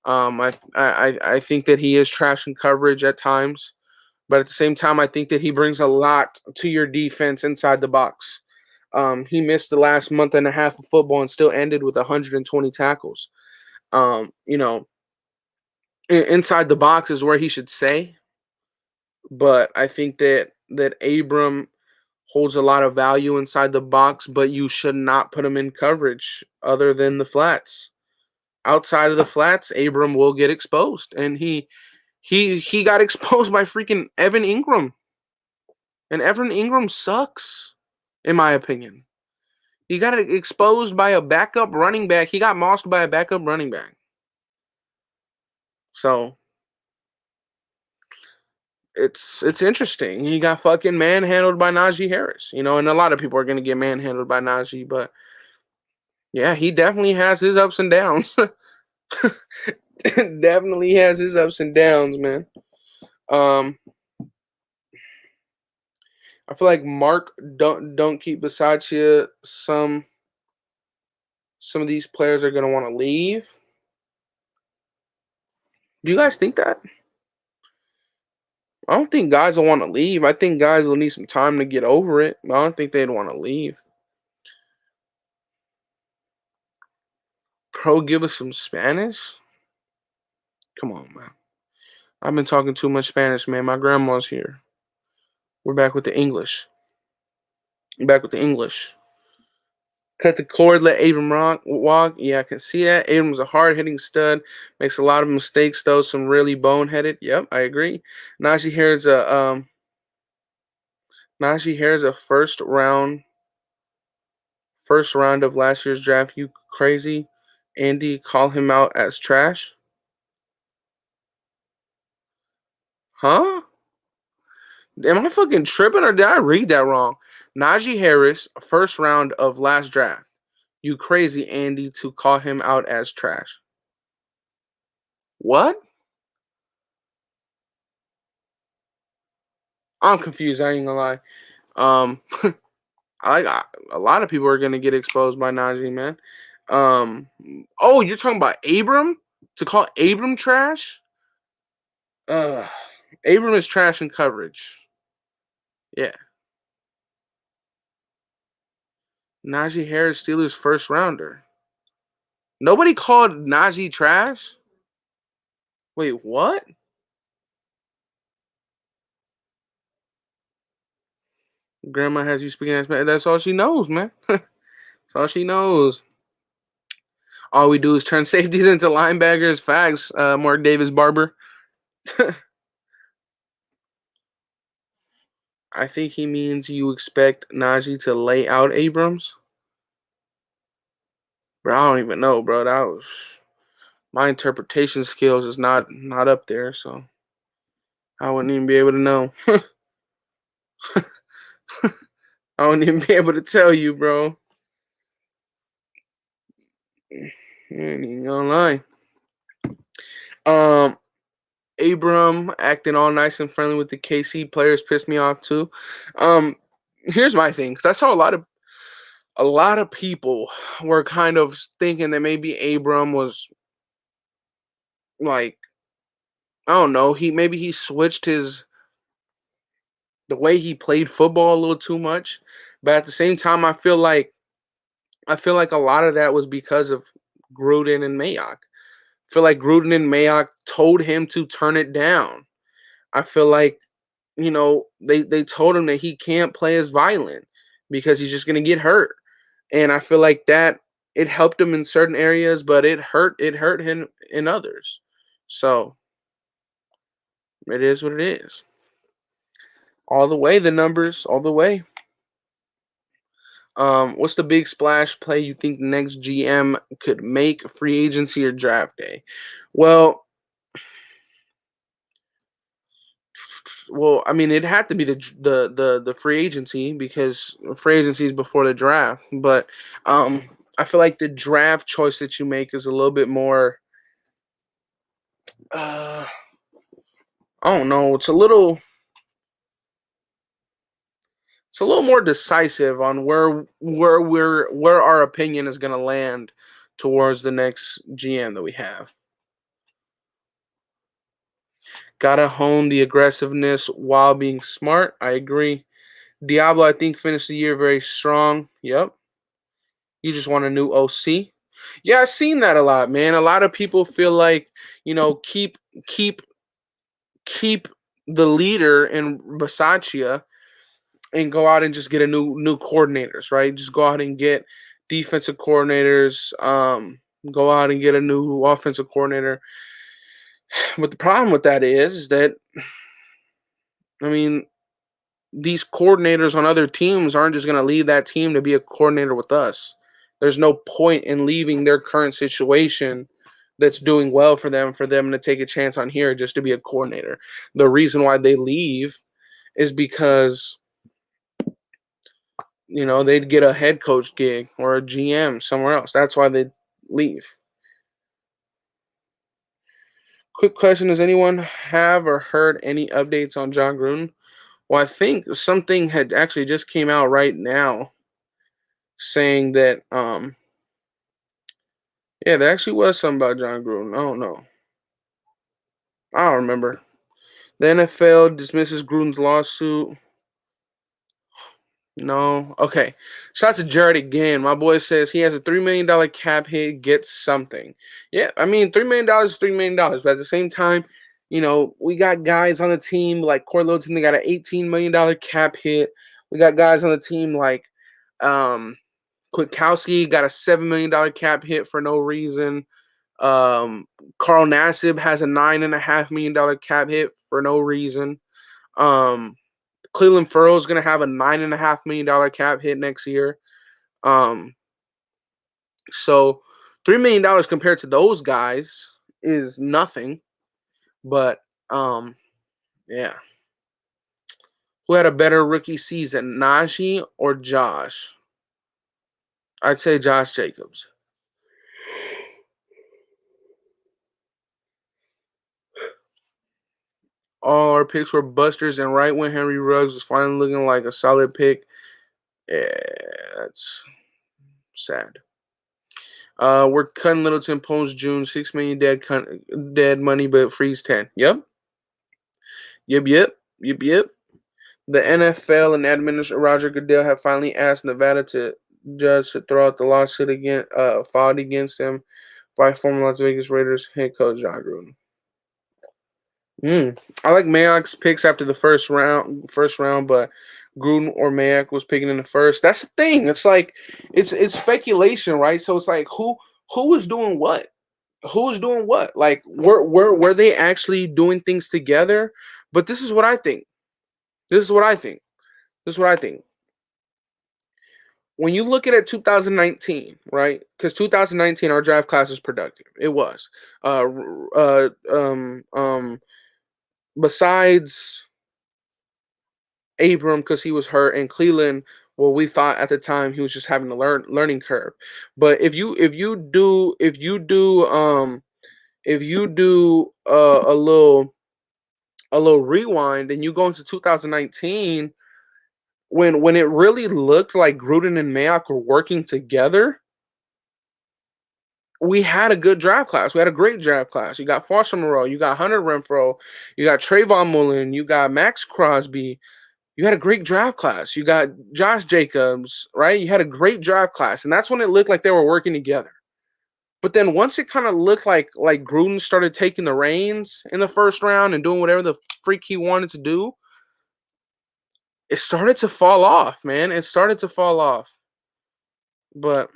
I think that he is trash in coverage at times, but at the same time, I think that he brings a lot to your defense inside the box. He missed the last month and a half of football and still ended with 120 tackles. Um, you know, inside the box is where he should stay, but I think that Abram holds a lot of value inside the box, but you should not put him in coverage other than the flats. Outside of the flats, Abram will get exposed, and he got exposed by freaking Evan Ingram, and Evan Ingram sucks, in my opinion. He got exposed by a backup running back. He got mossed by a backup running back. So it's interesting. He got fucking manhandled by Najee Harris, and a lot of people are gonna get manhandled by Najee, but yeah, he definitely has his ups and downs. Definitely has his ups and downs, man. Um, I feel like Mark don't keep beside you. Some of these players are gonna want to leave. Do you guys think that? I don't think guys will want to leave. I think guys will need some time to get over it. But I don't think they'd want to leave. Pro, give us some Spanish. Come on, man. I've been talking too much Spanish, man. My grandma's here. We're back with the English. Back with the English. Cut the cord, let Abram walk. Yeah, I can see that. Abram's a hard-hitting stud. Makes a lot of mistakes, though. Some really boneheaded. Yep, I agree. Najee Harris a first round of last year's draft. You crazy? Andy, call him out as trash. Huh? Am I fucking tripping or did I read that wrong? Najee Harris, first round of last draft. You crazy, Andy, to call him out as trash. What? I'm confused. I ain't gonna lie. Um, a lot of people are gonna get exposed by Najee, man. Oh, you're talking about Abram? To call Abram trash? Uh, Abram is trash in coverage. Yeah. Najee Harris, Steelers first rounder. Nobody called Najee trash? Wait, what? Grandma has you speaking as that's all she knows, man. That's all she knows. All we do is turn safeties into linebackers. Facts, Mark Davis Barber. I think he means you expect Najee to lay out Abrams. Bro, I don't even know, bro. That was my interpretation skills is not up there, so I wouldn't even be able to know. I wouldn't even be able to tell you, bro. You ain't even gonna lie. Um, Abram acting all nice and friendly with the KC players pissed me off too. Um, Here's my thing, because I saw a lot of people were kind of thinking that maybe Abram was like, I don't know, he switched the way he played football a little too much. But at the same time, I feel like a lot of that was because of Gruden and Mayock. I feel like Gruden and Mayock told him to turn it down. I feel like, they told him that he can't play as violent because he's just gonna get hurt. And I feel like that it helped him in certain areas, but it hurt him in others. So it is what it is. All the way, the numbers, all the way. What's the big splash play you think the next GM could make free agency or draft day? Well, I mean, it had to be the free agency because free agency is before the draft. But I feel like the draft choice that you make is a little bit more. Uh, I don't know. It's a little more decisive on where our opinion is going to land towards the next GM that we have. Gotta hone the aggressiveness while being smart. I agree. Diablo, I think, finished the year very strong. Yep. You just want a new OC. Yeah, I've seen that a lot, man. A lot of people feel like, keep keep the leader in Basaccia and go out and just get a new coordinators, right? Just go out and get defensive coordinators, go out and get a new offensive coordinator. But the problem with that is that, I mean, these coordinators on other teams aren't just going to leave that team to be a coordinator with us. There's no point in leaving their current situation that's doing well for them to take a chance on here just to be a coordinator. The reason why they leave is because, they'd get a head coach gig or a GM somewhere else. That's why they leave. Quick question: does anyone have or heard any updates on John Gruden? Well, I think something had actually just came out right now saying that yeah, there actually was something about John Gruden. I don't know. I don't remember. The NFL dismisses Gruden's lawsuit. No. Okay. Shots at Jared again. My boy says he has a $3 million cap hit, gets something. Yeah, I mean, $3 million is $3 million. But at the same time, we got guys on the team like Corey Littleton, they got an $18 million cap hit. We got guys on the team like Kwiatkowski got a $7 million cap hit for no reason. Carl Nassib has a $9.5 million cap hit for no reason. Cleveland Furrow is going to have a $9.5 million cap hit next year. So $3 million compared to those guys is nothing. But yeah. Who had a better rookie season, Najee or Josh? I'd say Josh Jacobs. All our picks were busters, and right when Henry Ruggs was finally looking like a solid pick, yeah, that's sad. We're cutting Littleton post June, 6 million dead money, but freeze 10. Yep. The NFL and Administrator Roger Goodell have finally asked Nevada to judge to throw out the lawsuit filed against them by former Las Vegas Raiders head coach John Gruden. I like Mayock's picks after the first round, but Gruden or Mayock was picking in the first. That's the thing. It's like it's speculation, right? So it's like who was doing what? Who was doing what? Like were they actually doing things together? But this is what I think. This is what I think. This is what I think. When you look at it 2019, right? Because 2019, our draft class was productive. It was. Uh, um, um, Besides Abram, because he was hurt, and Cleveland, well, we thought at the time he was just having a learning curve. But if you do a little rewind and you go into 2019 when it really looked like Gruden and Mayock were working together, we had a good draft class. We had a great draft class. You got Foster Moreau, you got Hunter Renfro, you got Trayvon Mullen, you got Max Crosby. You had a great draft class. You got Josh Jacobs, right? You had a great draft class, and that's when it looked like they were working together. But then once it kind of looked like Gruden started taking the reins in the first round and doing whatever the freak he wanted to do, it started to fall off, man. It started to fall off. But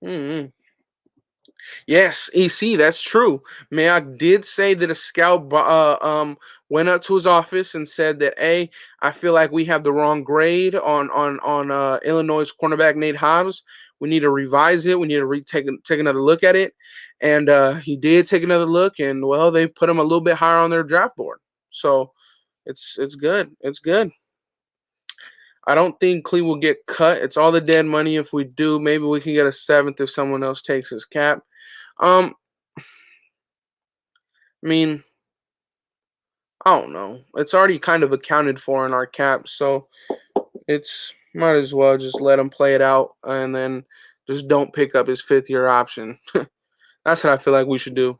mm-mm. Yes, EC, that's true. Mayock did say that a scout went up to his office and said that, hey, I feel like we have the wrong grade on Illinois' cornerback Nate Hobbs. We need to revise it. We need to take another look at it. And he did take another look, and well, they put him a little bit higher on their draft board. So it's good. It's good. I don't think Clee will get cut. It's all the dead money. If we do, maybe we can get a seventh if someone else takes his cap. Um, I mean, I don't know. It's already kind of accounted for in our cap, so it's might as well just let him play it out and then just don't pick up his fifth year option. That's what I feel like we should do.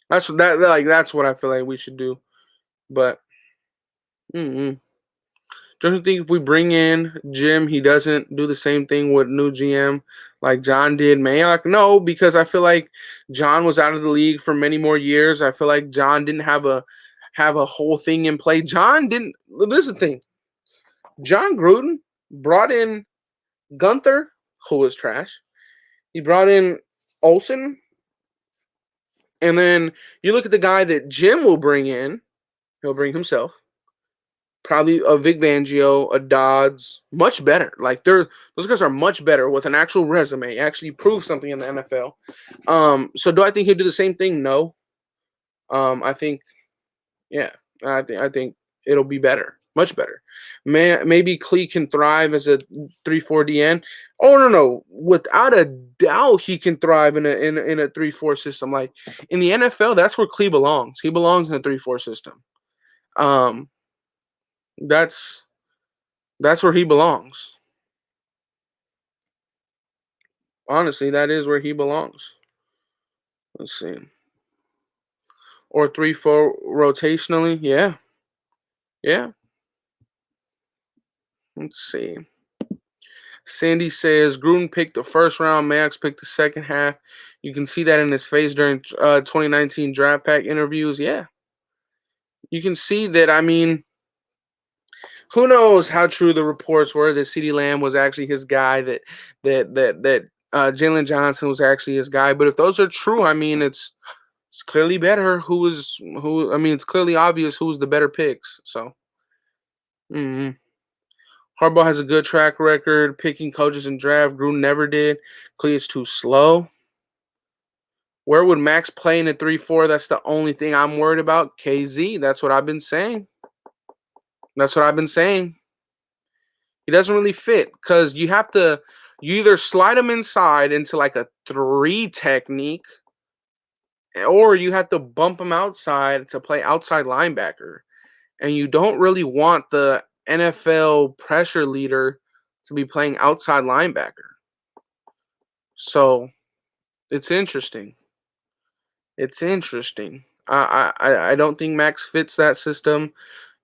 That's what I feel like we should do. But mm-mm. Don't you think if we bring in Jim, he doesn't do the same thing with new GM like John did Mayock? No, because I feel like John was out of the league for many more years. I feel like John didn't have a whole thing in play. John didn't. This is the thing. John Gruden brought in Gunther, who was trash. He brought in Olsen, and then you look at the guy that Jim will bring in. He'll bring himself. Probably a Vic Fangio, a Dodds, much better. Like those guys are much better with an actual resume, actually prove something in the NFL. So do I think he'll do the same thing? No. I think, yeah, I think it'll be better, much better. Maybe Clee can thrive as a 3-4 DN. Oh no, without a doubt he can thrive in a 3-4 system. Like in the NFL, that's where Clee belongs. He belongs in a 3-4 system. Um, that's That's where he belongs. Honestly, that is where he belongs. Let's see. Or 3-4 rotationally. Yeah. Yeah. Let's see. Sandy says Gruden picked the first round, Max picked the second half. You can see that in his face during 2019 draft pack interviews. Yeah. You can see that. I mean, who knows how true the reports were that CeeDee Lamb was actually his guy, that Jalen Johnson was actually his guy. But if those are true, I mean, it's clearly better who. I mean, it's clearly obvious who's the better picks. So, mm Harbaugh has a good track record picking coaches in draft. Gruden never did. Clee is too slow. Where would Max play in a 3-4? That's the only thing I'm worried about. KZ. That's what I've been saying. That's what I've been saying. He doesn't really fit because you either slide him inside into like a 3 technique, or you have to bump him outside to play outside linebacker. And you don't really want the NFL pressure leader to be playing outside linebacker. So it's interesting. It's interesting. I don't think Max fits that system.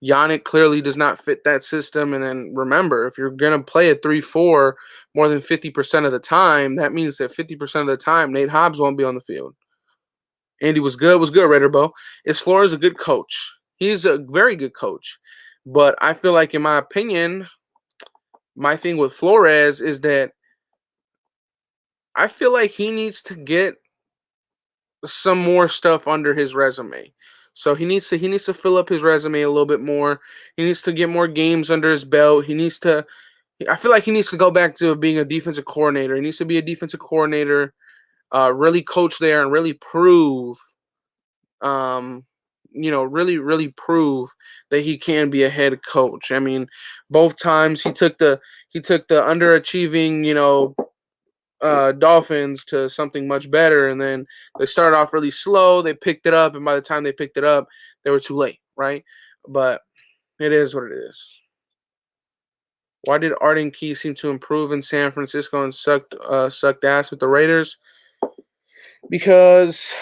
Yannick clearly does not fit that system. And then remember, if you're gonna play a 3-4 more than 50% of the time, that means that 50% of the time Nate Hobbs won't be on the field. Andy was good, Redderbo. Is Flores a good coach? He's a very good coach. But I feel like, in my opinion, my thing with Flores is that I feel like he needs to get some more stuff under his resume. So he needs to fill up his resume a little bit more. He needs to get more games under his belt. I feel like he needs to go back to being a defensive coordinator. He needs to be a defensive coordinator, really coach there and really prove, um, really prove that he can be a head coach. I mean, both times he took the underachieving, Dolphins to something much better, and then they started off really slow. They picked it up, and by the time they picked it up, they were too late, right? But it is what it is. Why did Arden Key seem to improve in San Francisco and sucked ass with the Raiders? Because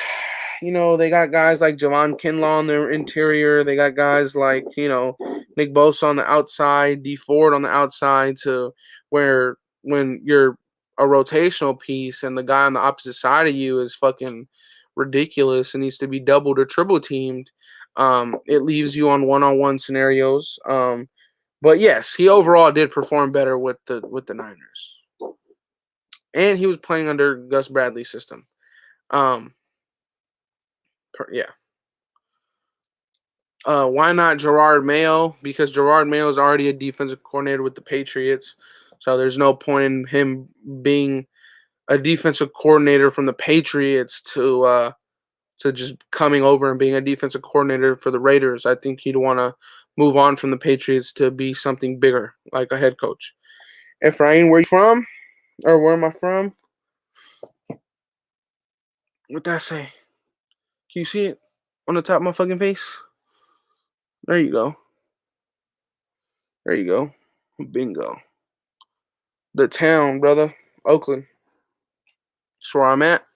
they got guys like Javon Kinlaw on their interior. They got guys like Nick Bosa on the outside, D Ford on the outside, to where when you're a rotational piece and the guy on the opposite side of you is fucking ridiculous and needs to be doubled or triple teamed, it leaves you on one-on-one scenarios. But yes, he overall did perform better with the Niners, and he was playing under Gus Bradley's system. Um, yeah. Why not Gerard Mayo? Because Gerard Mayo is already a defensive coordinator with the Patriots, so there's no point in him being a defensive coordinator from the Patriots to just coming over and being a defensive coordinator for the Raiders. I think he'd want to move on from the Patriots to be something bigger, like a head coach. Efrain, where you from? Or where am I from? What did I say? Can you see it on the top of my fucking face? There you go. There you go. Bingo. The town, brother. Oakland. That's where I'm at.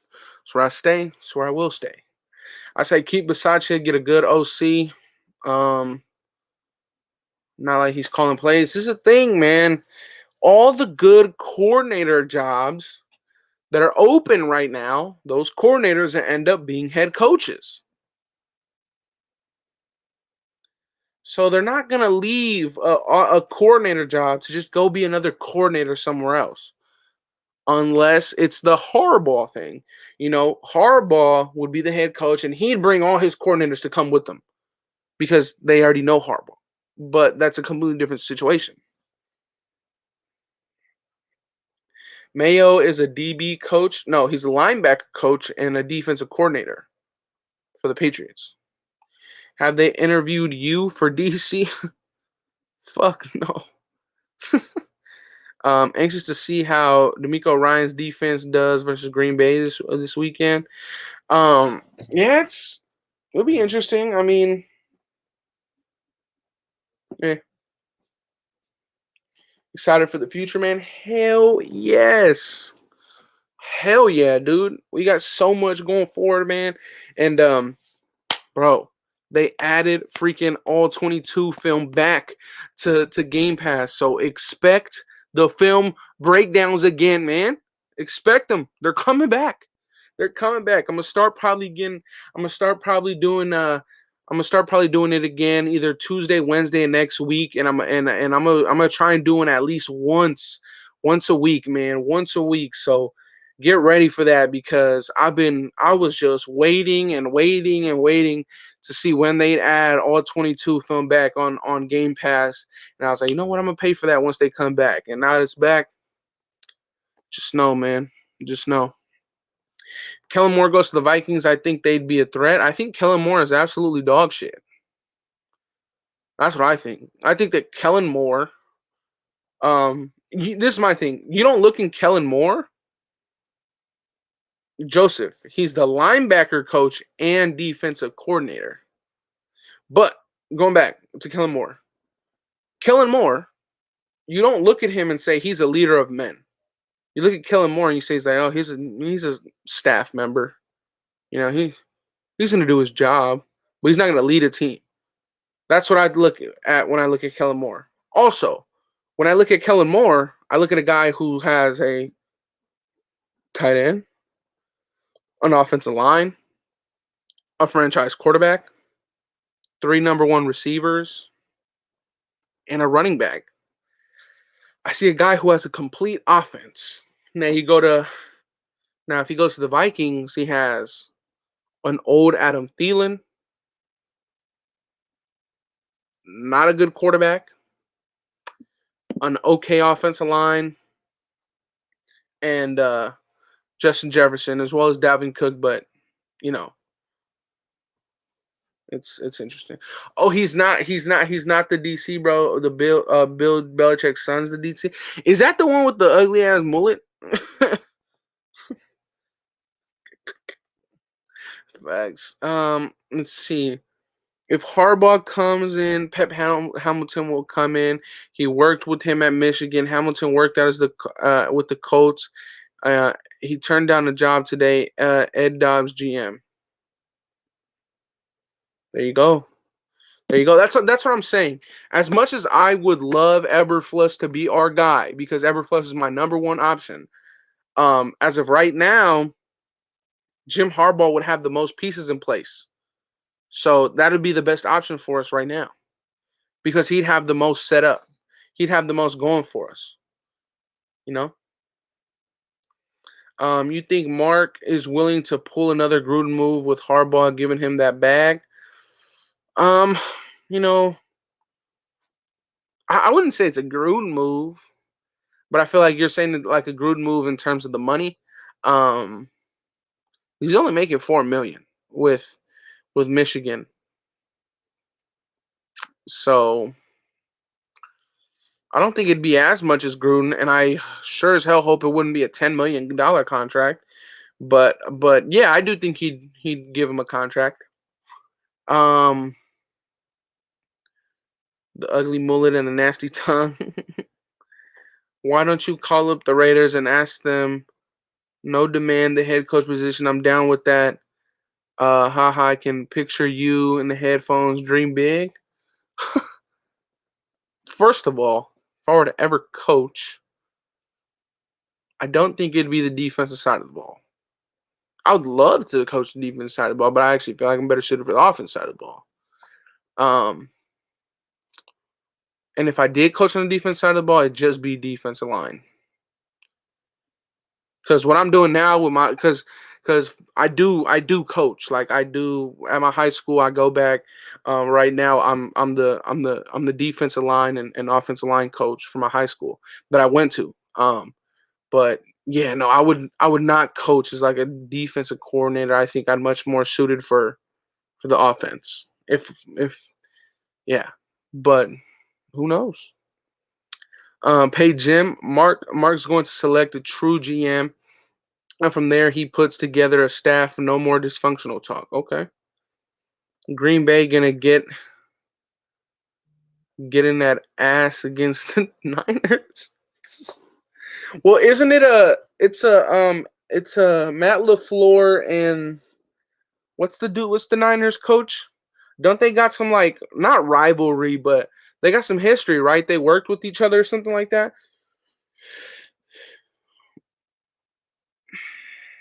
That's where I stay. That's where I will stay. I say keep Bisaccia, get a good OC. Um, Not like he's calling plays. This is a thing, man. All the good coordinator jobs that are open right now, those coordinators end up being head coaches. So they're not going to leave a coordinator job to just go be another coordinator somewhere else. Unless it's the Harbaugh thing. Harbaugh would be the head coach and he'd bring all his coordinators to come with them because they already know Harbaugh. But that's a completely different situation. Mayo is a DB coach. No, he's a linebacker coach and a defensive coordinator for the Patriots. Have they interviewed you for DC? Fuck no. Anxious to see how D'Amico Ryan's defense does versus Green Bay this weekend. Yeah, it'll be interesting. I mean, yeah. Excited for the future, man? Hell yes. Hell yeah, dude. We got so much going forward, man. And bro, they added freaking all 22 film back to Game Pass. So expect the film breakdowns again, man. Expect them. They're coming back. They're coming back. I'm gonna start probably doing it again either Tuesday, Wednesday, and next week. And I'm gonna try and do it at least once a week, man. Once a week. So get ready for that because I was just waiting and waiting and waiting to see when they'd add all 22 film back on Game Pass. And I was like, you know what? I'm gonna pay for that once they come back. And now it's back. Just know, man. Just know. Kellen Moore goes to the Vikings. I think they'd be a threat. I think Kellen Moore is absolutely dog shit. That's what I think. I think that Kellen Moore. This is my thing. You don't look in Kellen Moore. Joseph, he's the linebacker coach and defensive coordinator. But going back to Kellen Moore, you don't look at him and say he's a leader of men. You look at Kellen Moore and you say he's like, oh, he's a staff member. He's going to do his job, but he's not going to lead a team. That's what I'd look at when I look at Kellen Moore. Also, when I look at Kellen Moore, I look at a guy who has a tight end, an offensive line, a franchise quarterback, 3 number 1 receivers, and a running back. I see a guy who has a complete offense. Now if he goes to the Vikings, he has an old Adam Thielen, not a good quarterback, an okay offensive line, and Justin Jefferson as well as Dalvin Cook. But you know, it's interesting. Oh, he's not the DC, bro. The Bill Belichick's son's the DC. Is that the one with the ugly ass mullet? Facts. Let's see. If Harbaugh comes in, Hamilton will come in. He worked with him at Michigan. Hamilton worked out as with the Colts. He turned down the job today. Ed Dobbs, GM. There you go. There you go. That's what I'm saying. As much as I would love Eberflus to be our guy, because Eberflus is my number one option. As of right now, Jim Harbaugh would have the most pieces in place. So that would be the best option for us right now. Because he'd have the most set up. He'd have the most going for us. You know? You think Mark is willing to pull another Gruden move with Harbaugh giving him that bag? Um, you know, I wouldn't say it's a Gruden move, but I feel like you're saying like a Gruden move in terms of the money. Um, he's only making $4 million with Michigan, so I don't think it'd be as much as Gruden, and I sure as hell hope it wouldn't be a $10 million contract. But yeah, I do think he'd give him a contract. Um, the ugly mullet and the nasty tongue. Why don't you call up the Raiders and ask them? No demand the head coach position. I'm down with that. Haha, I can picture you in the headphones. Dream big. First of all, if I were to ever coach, I don't think it'd be the defensive side of the ball. I would love to coach the defense side of the ball, but I actually feel like I'm better suited for the offense side of the ball. And if I did coach on the defense side of the ball, it'd just be defensive line. Because what I'm doing now with my because I do coach, like I do at my high school. I go back. Right now, I'm the defensive line and offensive line coach for my high school that I went to. But yeah, no, I would not coach as like a defensive coordinator. I think I'm much more suited for the offense. If yeah, but who knows? Pay Jim. Mark's going to select a true GM. And from there, he puts together a staff. No more dysfunctional talk. Okay. Green Bay gonna get in that ass against the Niners. Well, isn't it it's a Matt LaFleur and what's the dude? What's the Niners coach? Don't they got some like not rivalry, but they got some history, right? They worked with each other or something like that.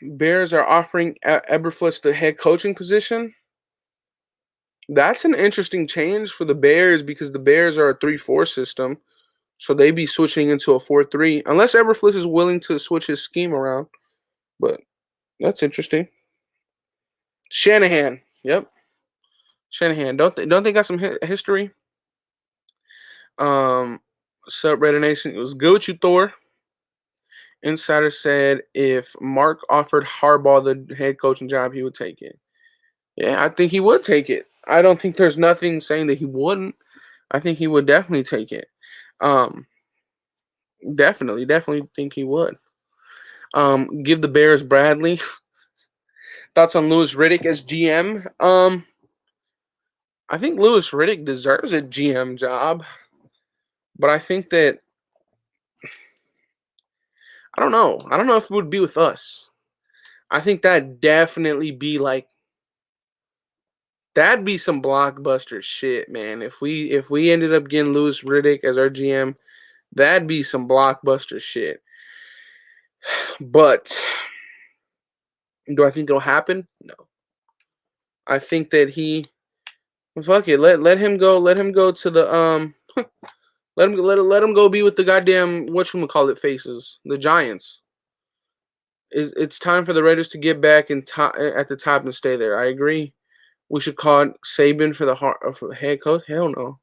Bears are offering Eberflus the head coaching position. That's an interesting change for the Bears because the Bears are a 3-4 system. So they be switching into a 4-3 unless Eberflus is willing to switch his scheme around. But that's interesting. Shanahan. Yep. Shanahan. Don't they got some history? Sub Raider Nation. It was good with you, Thor. Insider said if Mark offered Harbaugh the head coaching job, he would take it. Yeah, I think he would take it. I don't think there's nothing saying that he wouldn't. I think he would definitely take it. Um, definitely think he would. Give the Bears Bradley. Thoughts on Louis Riddick as GM? I think Louis Riddick deserves a GM job, but I think that I don't know. I don't know if it would be with us. I think that'd definitely be like that'd be some blockbuster shit, man. If we ended up getting Louis Riddick as our GM, that'd be some blockbuster shit. But do I think it'll happen? No. I think that fuck it. Let him go. Let him go to the let him go be with the goddamn whatchamacallit faces, the Giants. It's time for the Raiders to get back and at the top and stay there. I agree. We should call it Saban for the head coach. Hell no.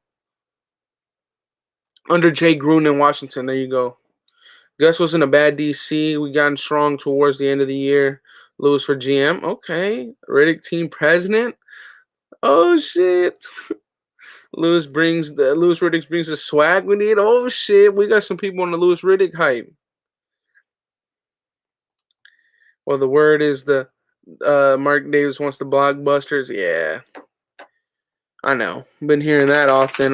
Under Jay Gruden in Washington. There you go. Gus wasn't a bad DC. We gotten strong towards the end of the year. Lewis for GM. Okay. Riddick team president. Oh shit. Lewis Riddick brings the swag we need. Oh shit. We got some people on the Lewis Riddick hype. Well, the word is the Mark Davis wants the blockbusters. Yeah. I know. Been hearing that often.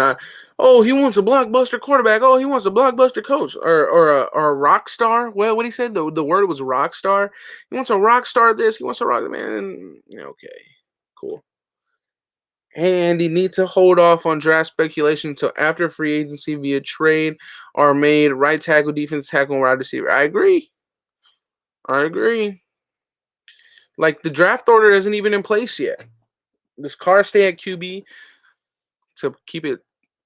He wants a blockbuster quarterback. Oh, he wants a blockbuster coach or a rock star. Well, what he said the word was rock star. He wants a rock star. This he wants a rock man. Okay, cool. And he needs to hold off on draft speculation until after free agency via trade are made. Right tackle, defense tackle, and wide receiver. I agree. Like the draft order isn't even in place yet. Does Carr stay at QB to keep it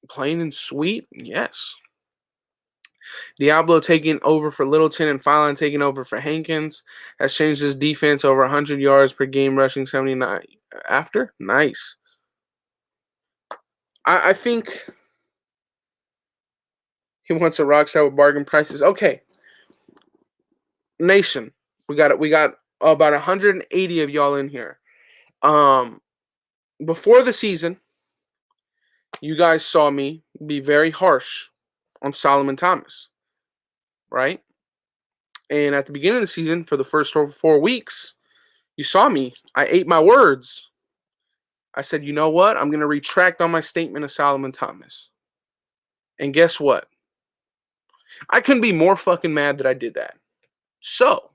plain and sweet? Yes. Diablo taking over for Littleton and Fallon taking over for Hankins has changed his defense over 100 yards per game, rushing 79 after. Nice. I think he wants a rock star with bargain prices. Okay. Nation. We got about 180 of y'all in here. Before the season, you guys saw me be very harsh on Solomon Thomas, right? And at the beginning of the season, for the first 4 weeks, you saw me. I ate my words. I said, you know what? I'm going to retract on my statement of Solomon Thomas. And guess what? I couldn't be more fucking mad that I did that. So,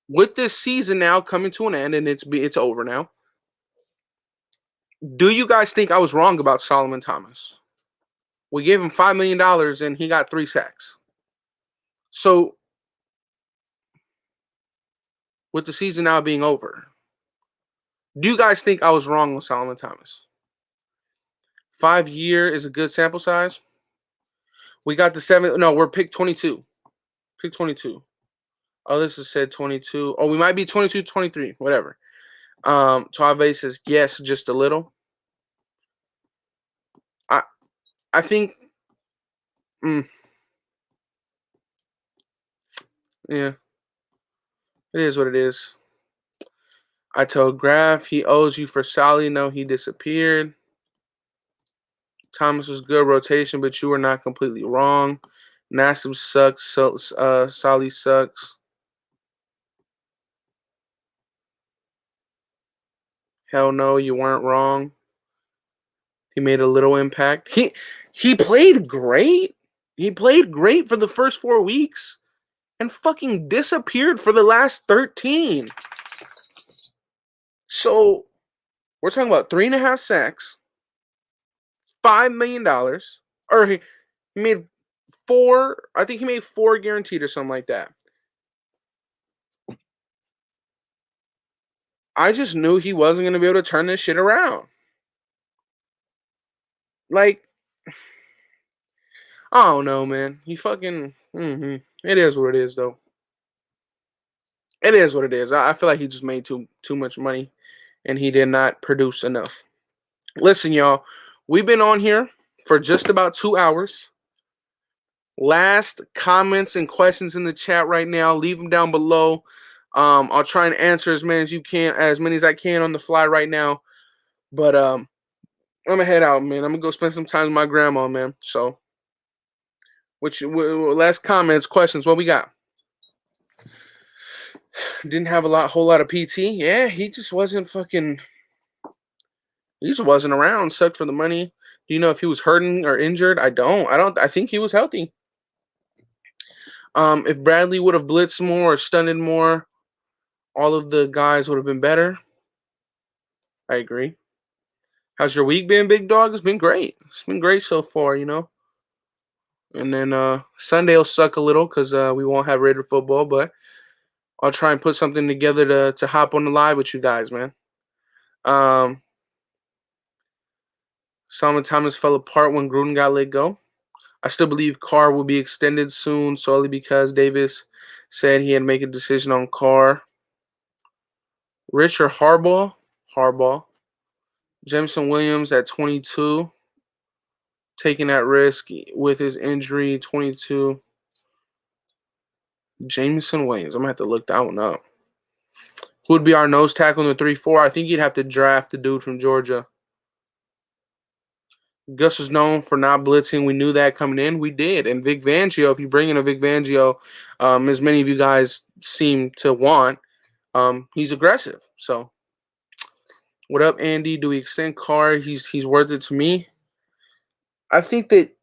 with this season now coming to an end and it's over now, do you guys think I was wrong about Solomon Thomas? We gave him $5 million and he got 3 sacks. So, with the season now being over, do you guys think I was wrong with Solomon Thomas? 5 year is a good sample size. We got the 7. No, we're pick 22. Pick 22. Oh, this is said 22. Oh, we might be 22, 23, whatever. Tuave says yes, just a little. I think. Yeah, it is what it is. I told Graf he owes you for Sally. No, he disappeared. Thomas was good rotation, but you were not completely wrong. Nassib sucks. Sally sucks. Hell no, you weren't wrong. He made a little impact. He played great. He played great for the first 4 weeks and fucking disappeared for the last 13. So we're talking about 3.5 sacks, $5 million, or he made 4. I think he made 4 guaranteed or something like that. I just knew he wasn't going to be able to turn this shit around. Like, I don't know, man. He fucking. It is what it is, though. It is what it is. I feel like he just made too much money, and he did not produce enough. Listen, y'all. We've been on here for just about 2 hours. Last comments and questions in the chat right now. Leave them down below. I'll try and answer as many as I can on the fly right now. But I'm gonna head out, man. I'm gonna go spend some time with my grandma, man. So, last comments, questions? What we got? Didn't have whole lot of PT. Yeah, he just wasn't fucking. He just wasn't around. Sucked for the money. Do you know if he was hurting or injured? I don't. I think he was healthy. If Bradley would have blitzed more or stunted more, all of the guys would have been better. I agree. How's your week been, big dog? It's been great. It's been great so far, you know. And then Sunday will suck a little because we won't have Raider football, but I'll try and put something together to hop on the live with you guys, man. Solomon Thomas fell apart when Gruden got let go. I still believe Carr will be extended soon solely because Davis said he had to make a decision on Carr. Rich or Harbaugh? Harbaugh. Jameson Williams at 22. taking that risk with his injury. 22. Jameson Williams. I'm gonna have to look that one up. Who would be our nose tackle in the 3-4? I think you'd have to draft the dude from Georgia. Gus was known for not blitzing. We knew that coming in. We did. And Vic Fangio, if you bring in a Vic Fangio, as many of you guys seem to want, he's aggressive. So, what up, Andy? Do we extend Carr? He's worth it to me. I think that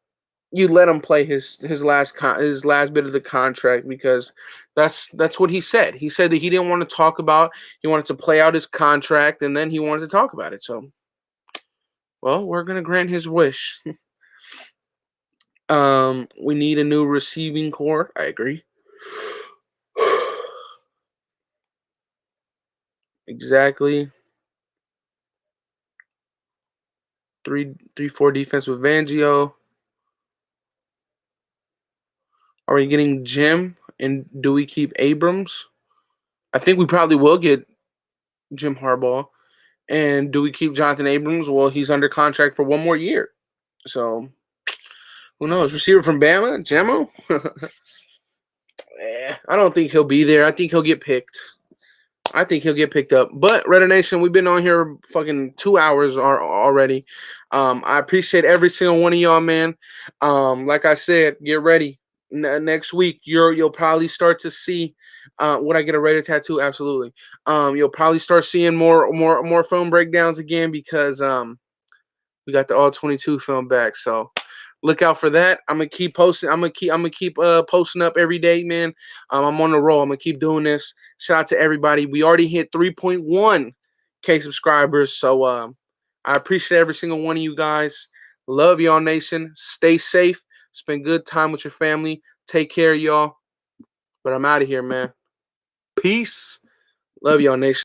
you let him play his last bit of the contract because that's what he said. He said that he didn't want to talk about. He wanted to play out his contract, and then he wanted to talk about it. So, well, we're gonna grant his wish. We need a new receiving core. I agree. Exactly. 3-4 defense with Fangio. Are we getting Jim? And do we keep Abrams? I think we probably will get Jim Harbaugh. And do we keep Jonathan Abrams? Well, he's under contract for one more year. So, who knows? Receiver from Bama, Jamo? I don't think he'll be there. I think he'll get picked. I think he'll get picked up. But Raider Nation, we've been on here fucking 2 hours already. I appreciate every single one of y'all, man. Like I said, get ready. Next week, you'll probably start to see. Would I get a Raider tattoo? Absolutely. You'll probably start seeing more film breakdowns again because we got the all 22 film back. So look out for that. I'm gonna keep posting. I'm gonna keep posting up every day, man. I'm on the roll. I'm gonna keep doing this. Shout out to everybody. We already hit 3.1K subscribers. So I appreciate every single one of you guys. Love y'all, nation. Stay safe. Spend good time with your family. Take care, y'all. But I'm out of here, man. Peace. Love y'all, nation.